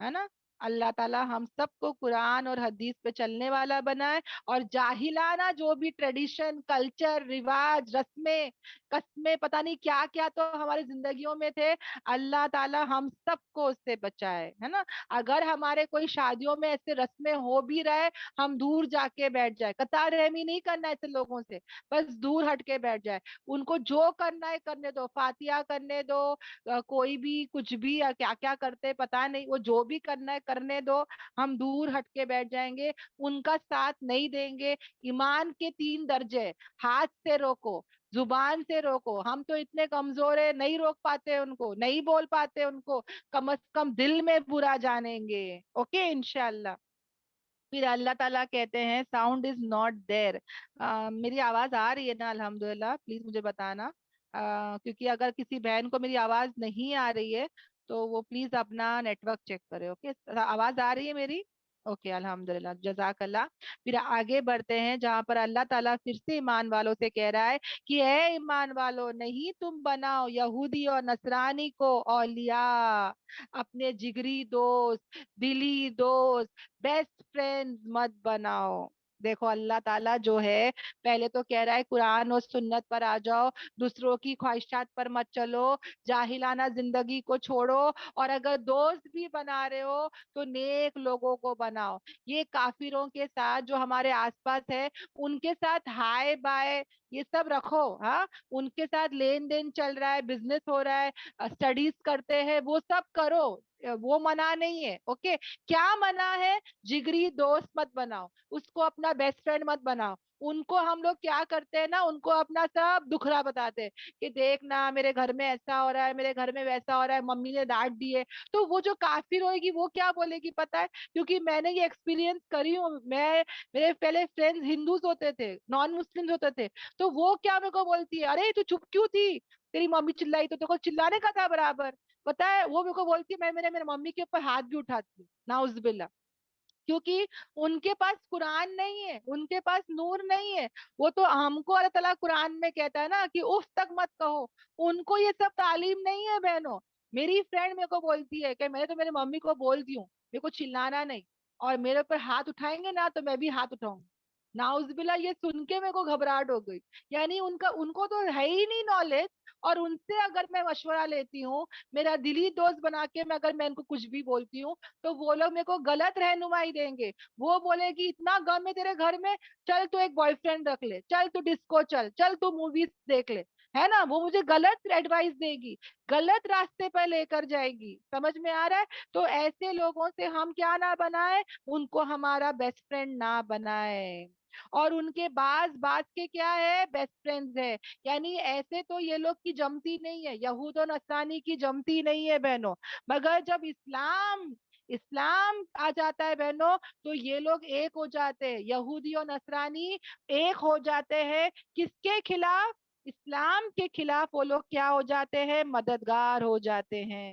ہے نا. اللہ تعالیٰ ہم سب کو قرآن اور حدیث پہ چلنے والا بنائے, اور جاہلانہ جو بھی ٹریڈیشن, کلچر, رواج, رسمیں, قسمیں, پتہ نہیں کیا کیا تو ہماری زندگیوں میں تھے, اللہ تعالیٰ ہم سب کو اس سے بچائے, ہے نا. اگر ہمارے کوئی شادیوں میں ایسے رسمیں ہو بھی رہے, ہم دور جا کے بیٹھ جائے, قطع رحمی نہیں کرنا ایسے لوگوں سے, بس دور ہٹ کے بیٹھ جائے. ان کو جو کرنا ہے کرنے دو, فاتحہ کرنے دو, کوئی بھی کچھ بھی کیا کیا کرتے پتا نہیں, وہ جو بھی کرنا ہے کرنے دو, ہم دور ہٹ کے بیٹھ جائیں گے, ان کا ساتھ نہیں دیں گے. ایمان کے 3 درجے, ہاتھ سے روکو, زبان سے روکو, ہم تو اتنے کمزور ہیں نہیں روک پاتے ان کو, نہیں بول پاتے ان کو, کم از کم دل میں برا جانیں گے. اوکے انشاءاللہ. پھر اللہ تعالیٰ کہتے ہیں ساؤنڈ از ناٹ دیر. میری آواز آ رہی ہے نا؟ الحمدللہ, پلیز مجھے بتانا, کیونکہ اگر کسی بہن کو میری آواز نہیں آ رہی ہے تو وہ پلیز اپنا نیٹ ورک چیک کرے. اوکے, آواز آ رہی ہے میری؟ اوکے الحمدللہ, جزاک اللہ. پھر آگے بڑھتے ہیں جہاں پر اللہ تعالیٰ پھر سے ایمان والوں سے کہہ رہا ہے کہ اے ایمان والو, نہیں تم بناؤ یہودی اور نصرانی کو اولیاء, اپنے جگری دوست, دلی دوست, بیسٹ فرینڈ مت بناؤ. دیکھو اللہ تعالیٰ جو ہے پہلے تو کہہ رہا ہے قرآن اور سنت پر آ جاؤ, دوسروں کی خواہشات پر مت چلو, جاہلانہ زندگی کو چھوڑو, اور اگر دوست بھی بنا رہے ہو تو نیک لوگوں کو بناؤ. یہ کافروں کے ساتھ جو ہمارے آس پاس ہے ان کے ساتھ ہائے بائے یہ سب رکھو, ہاں, ان کے ساتھ لین دین چل رہا ہے, بزنس ہو رہا ہے, اسٹڈیز کرتے ہیں, وہ سب کرو, وہ منع نہیں ہے. اوکے, کیا منع ہے؟ جگری دوست مت بناؤ, اس کو اپنا بیسٹ فرینڈ مت بناؤ. ان کو ہم لوگ کیا کرتے ہیں نا, ان کو اپنا سب دکھڑا بتاتے ہیں کہ دیکھ نا میرے گھر میں ایسا ہو رہا ہے, میرے گھر میں ویسا ہو رہا ہے, ممی نے ڈانٹ دی ہے. تو وہ جو کافر ہوئے گی وہ کیا بولے گی پتا ہے, کیونکہ میں نے یہ ایکسپیرینس کری ہوں, میرے پہلے فرینڈز ہندوز ہوتے تھے, نان مسلم ہوتے تھے, تو وہ کیا میرے کو بولتی ہے, ارے تو چپ کیوں تھی, تیری ممی چلائی تو کو چلانے کا تھا برابر. پتا ہے وہ میرے کو بولتی ہے, میں میرے ممی کے اوپر ہاتھ بھی اٹھاتی ہوں, ناؤز باللہ, کیونکہ ان کے پاس قرآن نہیں ہے, ان کے پاس نور نہیں ہے. وہ تو ہم کو اللہ تعالیٰ قرآن میں کہتا ہے نا کہ اف تک مت کہو, ان کو یہ سب تعلیم نہیں ہے بہنوں. میری فرینڈ میرے کو بولتی ہے کہ میں تو میرے ممی کو بولتی ہوں میرے کو چلانا نہیں, اور میرے اوپر ہاتھ اٹھائیں گے نا تو میں بھی ہاتھ اٹھاؤں. ناؤز باللہ, یہ سن کے میرے کو گھبراہٹ ہو گئی. یعنی ان کو تو ہے ہی نہیں نالج, اور ان سے اگر میں مشورہ لیتی ہوں, میرا دلی دوست بنا کے اگر میں ان کو کچھ بھی بولتی ہوں تو وہ لوگ میرے کو غلط رہنمائی دیں گے. وہ بولے گی اتنا غم ہے تیرے گھر میں, چل تو ایک بوائے فرینڈ رکھ لے, چل تو ڈسکو چل, چل تو موویز دیکھ لے, ہے نا. وہ مجھے غلط ایڈوائس دے گی, غلط راستے پر لے کر جائے گی. سمجھ میں آ رہا ہے؟ تو ایسے لوگوں سے ہم کیا نہ بنائے, ان کو ہمارا بیسٹ فرینڈ نہ بنائے. اور ان کے بعض کے کیا ہے, بیسٹ فرینڈز ہے. یعنی ایسے تو یہ لوگ کی جمتی نہیں ہے, یہود و نصرانی کی جمتی نہیں ہے بہنوں, مگر جب اسلام آ جاتا ہے بہنوں تو یہ لوگ ایک ہو جاتے ہیں. یہودی اور نصرانی ایک ہو جاتے ہیں, کس کے خلاف؟ اسلام کے خلاف. وہ لوگ کیا ہو جاتے ہیں؟ مددگار ہو جاتے ہیں.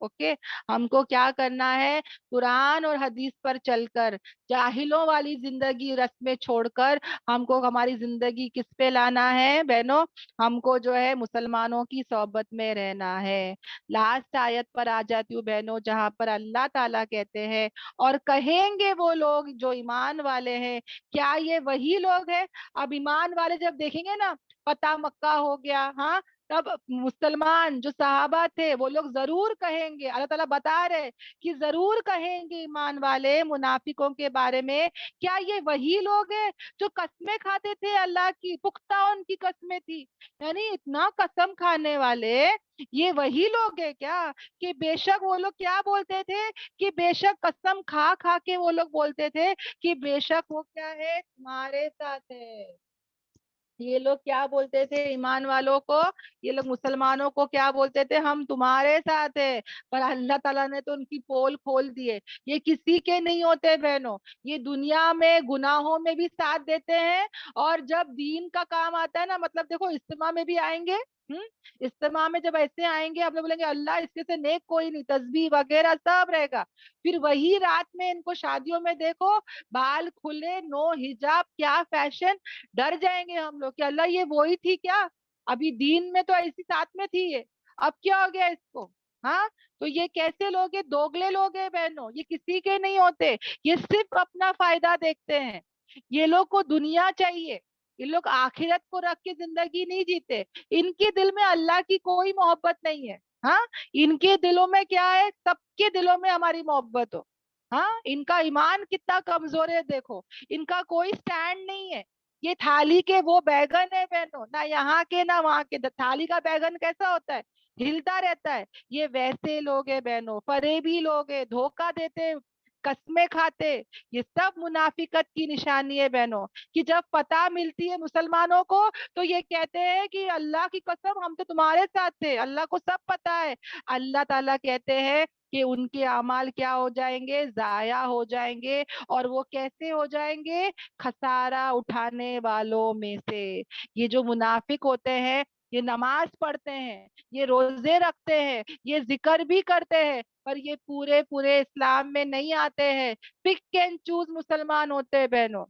اوکے. ہم کو کیا کرنا ہے؟ قرآن اور حدیث پر چل کر جاہلوں والی زندگی رسمیں چھوڑ کر ہم کو ہماری زندگی کس پہ لانا ہے بہنوں؟ ہم کو جو ہے مسلمانوں کی صحبت میں رہنا ہے. لاسٹ آیت پر آ جاتی ہوں بہنوں، جہاں پر اللہ تعالیٰ کہتے ہیں اور کہیں گے وہ لوگ جو ایمان والے ہیں. کیا یہ وہی لوگ ہیں؟ اب ایمان والے جب دیکھیں گے نا، فتح مکہ ہو گیا، ہاں، تب مسلمان جو صحابہ تھے وہ لوگ ضرور کہیں گے، اللہ تعالیٰ بتا رہے کہ ضرور کہیں گے ایمان والے منافقوں کے بارے میں، کیا یہ وہی لوگ ہیں جو قسمیں کھاتے تھے اللہ کی، پختہ ان کی قسمیں تھی، یعنی اتنا قسم کھانے والے، یہ وہی لوگ ہیں کیا؟ کہ بے شک وہ لوگ کیا بولتے تھے کہ بے شک قسم کھا کھا کے وہ لوگ بولتے تھے کہ بے شک وہ کیا ہے؟ تمہارے ساتھ ہے. یہ لوگ کیا بولتے تھے ایمان والوں کو؟ یہ لوگ مسلمانوں کو کیا بولتے تھے؟ ہم تمہارے ساتھ ہیں. پر اللہ تعالیٰ نے تو ان کی پول کھول دیے. یہ کسی کے نہیں ہوتے بہنوں. یہ دنیا میں گناہوں میں بھی ساتھ دیتے ہیں، اور جب دین کا کام آتا ہے نا، مطلب دیکھو اجتماع میں بھی آئیں گے، اجتماع میں جب ایسے آئیں گے ہم لوگ بولیں گے اللہ اس کے سے نیک کوئی نہیں، تسبیح وغیرہ سب رہے گا. پھر وہی رات میں ان کو شادیوں میں دیکھو، بال کھلے، نو حجاب، کیا فیشن. ڈر جائیں گے ہم لوگ کہ اللہ یہ وہی تھی کیا؟ ابھی دین میں تو ایسی ساتھ میں تھی یہ، اب کیا ہو گیا اس کو؟ ہاں. تو یہ کیسے لوگ ہیں؟ دوگلے لوگ ہیں بہنوں. یہ کسی کے نہیں ہوتے، یہ صرف اپنا فائدہ دیکھتے ہیں. یہ لوگ کو دنیا چاہیے، یہ لوگ آخرت کو رکھ کے زندگی نہیں جیتے. ان کے دل میں اللہ کی کوئی محبت نہیں ہے. ہاں. ان کے دلوں میں کیا ہے؟ سب کے دلوں میں ہماری محبت ہو. ہاں. ان کا ایمان کتنا کمزور ہے دیکھو، ان کا کوئی سٹینڈ نہیں ہے. یہ تھالی کے وہ بیگن ہے بہنوں، نہ یہاں کے نہ وہاں کے. تھالی کا بیگن کیسا ہوتا ہے؟ ہلتا رہتا ہے. یہ ویسے لوگ ہیں بہنوں، فریبی لوگ ہیں، دھوکہ دیتے، قسمیں کھاتے. یہ سب منافقت کی نشانی ہے بہنوں، کہ جب فتح ملتی ہے مسلمانوں کو تو یہ کہتے ہیں کہ اللہ کی قسم ہم تو تمہارے ساتھ تھے، اللہ کو سب پتا ہے. اللہ تعالیٰ کہتے ہیں کہ ان کے اعمال کیا ہو جائیں گے؟ ضائع ہو جائیں گے. اور وہ کیسے ہو جائیں گے؟ خسارہ اٹھانے والوں میں سے. یہ جو منافق ہوتے ہیں، یہ نماز پڑھتے ہیں، یہ روزے رکھتے ہیں، یہ ذکر بھی کرتے ہیں، پر یہ پورے پورے اسلام میں نہیں آتے ہیں. پک اینڈ چوز مسلمان ہوتے ہیں بہنوں.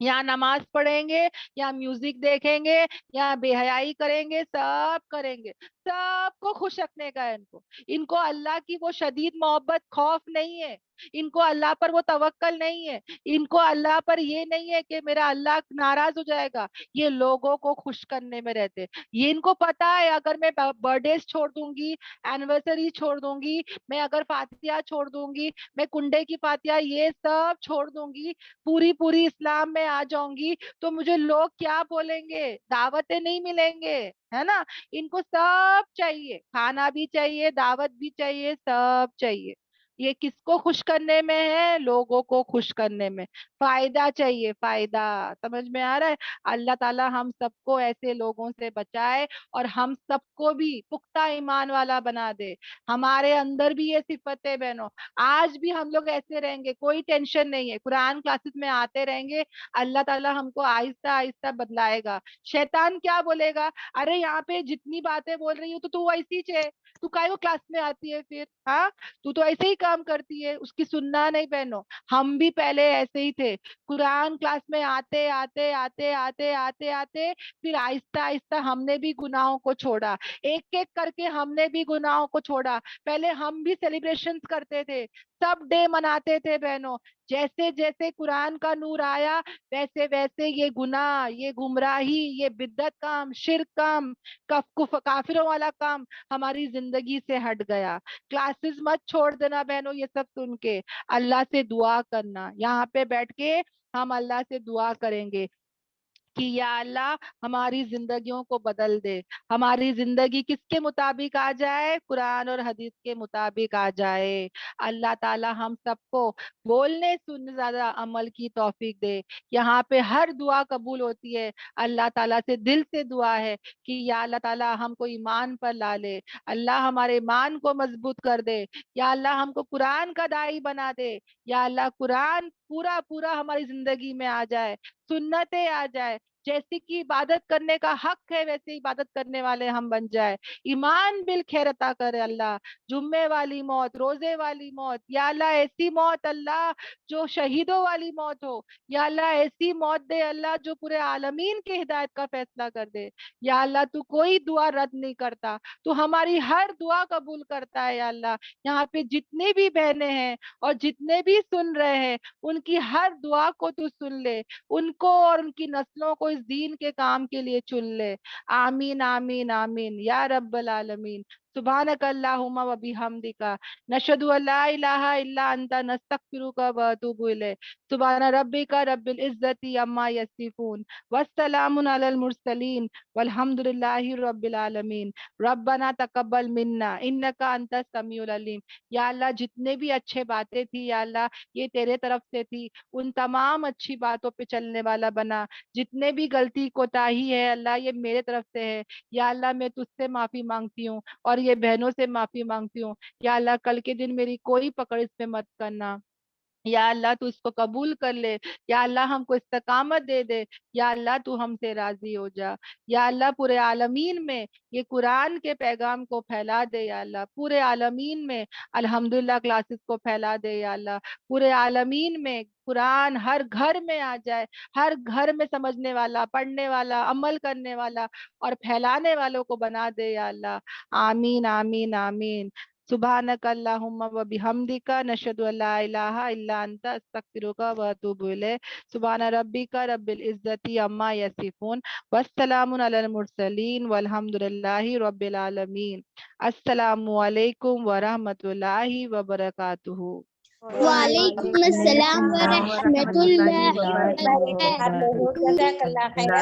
یا نماز پڑھیں گے، یا میوزک دیکھیں گے، یا بے حیائی کریں گے، سب کریں گے. سب کو خوش رکھنے کا ہے ان کو. ان کو اللہ کی وہ شدید محبت، خوف نہیں ہے. ان کو اللہ پر وہ توکل نہیں ہے. ان کو اللہ پر یہ نہیں ہے کہ میرا اللہ ناراض ہو جائے گا. یہ لوگوں کو خوش کرنے میں رہتے. یہ ان کو پتا ہے اگر میں برتھڈے چھوڑ دوں گی، اینیورسری چھوڑ دوں گی، میں اگر فاتحہ چھوڑ دوں گی، میں کنڈے کی فاتحہ یہ سب چھوڑ دوں گی، پوری پوری اسلام میں آ جاؤں گی، تو مجھے لوگ کیا بولیں گے؟ دعوتیں نہیں ملیں گے، ہے نا. ان کو سب چاہیے، کھانا بھی چاہیے، دعوت بھی چاہیے، سب چاہیے. یہ کس کو خوش کرنے میں ہے؟ لوگوں کو خوش کرنے میں. فائدہ چاہیے، فائدہ. سمجھ میں آ رہا ہے؟ اللہ تعالیٰ ہم سب کو ایسے لوگوں سے بچائے اور ہم سب کو بھی پختہ ایمان والا بنا دے. ہمارے اندر بھی یہ صفت ہے بہنوں. آج بھی ہم لوگ ایسے رہیں گے، کوئی ٹینشن نہیں ہے. قرآن کلاسز میں آتے رہیں گے، اللہ تعالیٰ ہم کو آہستہ آہستہ بدلائے گا. شیطان کیا بولے گا؟ ارے یہاں پہ جتنی باتیں بول رہی ہوں تو ایسی ہے، تو کائے وہ کلاس میں آتی ہے پھر؟ ہاں. تو ایسے ہی کام کرتی ہے. اس کی سننا نہیں بہنوں. ہم بھی پہلے ایسے ہی تھے. قرآن کلاس میں آتے آتے آتے آتے آتے آتے پھر آہستہ آہستہ ہم نے بھی گناہوں کو چھوڑا. ایک ایک کر کے ہم نے بھی گناہوں کو چھوڑا. پہلے ہم بھی سیلیبریشن کرتے تھے، سب ڈے مناتے تھے بہنوں. جیسے جیسے قرآن کا نور آیا ویسے ویسے یہ گناہ، یہ گمراہی، یہ بدعت کام، شرک کام، کافروں والا کام ہماری زندگی سے ہٹ گیا. کلاسز مت چھوڑ دینا بہنوں یہ سب سن کے. اللہ سے دعا کرنا، یہاں پہ بیٹھ کے ہم اللہ سے دعا کریں گے کہ یا اللہ ہماری زندگیوں کو بدل دے. ہماری زندگی کس کے مطابق آ جائے؟ قرآن اور حدیث کے مطابق آ جائے. اللہ تعالی ہم سب کو بولنے سننے زیادہ عمل کی توفیق دے. یہاں پہ ہر دعا قبول ہوتی ہے. اللہ تعالیٰ سے دل سے دعا ہے کہ یا اللہ تعالیٰ ہم کو ایمان پر لا لے، اللہ ہمارے ایمان کو مضبوط کر دے. یا اللہ ہم کو قرآن کا داعی بنا دے. یا اللہ قرآن پورا پورا ہماری زندگی میں آ جائے، سنتیں آ جائے. جیسی کی عبادت کرنے کا حق ہے ویسے عبادت کرنے والے ہم بن جائے. ایمان بالخیر عطا کرے اللہ. جمعے والی موت, روزے والی موت, یا اللہ ایسی موت اللہ جو شہیدوں والی موت ہو. یا اللہ ایسی موت دے اللہ جو پورے عالمین کی ہدایت کا فیصلہ کر دے. یا اللہ تو کوئی دعا رد نہیں کرتا, تو ہماری ہر دعا قبول کرتا ہے. یا اللہ یہاں پہ جتنی بھی بہنیں ہیں اور جتنے بھی سن رہے ہیں ان کی ہر دعا کو تو سن لے, ان کو اور ان کی نسلوں کو اس دین کے کام کے لیے چن لے. آمین آمین آمین یا رب العالمین. سبحانک اللہم و بحمدک نشہد ان لا الہ الا انت نستغفرک و اتوب الیک. سبحان ربک رب العزت عما یصفون والسلام علی المرسلین والحمد للہ رب العالمین. ربنا تقبل منا انک انت السمیع العلیم. یا اللہ جتنے بھی اچھے باتیں تھی یا اللہ یہ تیرے طرف سے تھی, ان تمام اچھی باتوں پہ چلنے والا بنا. جتنے بھی غلطی کوتاہی ہے اللہ یہ میرے طرف سے ہے. یا اللہ میں تجھ سے معافی مانگتی ہوں اور یہ بہنوں سے معافی مانگتی ہوں. یا اللہ کل کے دن میری کوئی پکڑ اس پہ مت کرنا. یا اللہ تو اس کو قبول کر لے. یا اللہ ہم کو استقامت دے دے. یا اللہ تو ہم سے راضی ہو جا. یا اللہ پورے عالمین میں یہ قرآن کے پیغام کو پھیلا دے. یا اللہ پورے عالمین میں الحمدللہ کلاسز کو پھیلا دے. یا اللہ پورے عالمین میں قرآن ہر گھر میں آ جائے, ہر گھر میں سمجھنے والا, پڑھنے والا, عمل کرنے والا اور پھیلانے والوں کو بنا دے. یا اللہ آمین آمین آمین. سبحانک اللہم و بحمدک نشہد ان لا الہ الا انت استغفرک و اتوب الیک. سبحان ربک رب العزت عما یصفون والسلام علی المرسلین والحمد للہ رب العالمین. السلام علیکم ورحمۃ اللہ وبرکاتہ. وعلیکم السلام ورحمۃ اللہ وبرکاتہ. وبرکاتہ. جزاک اللہ خیر.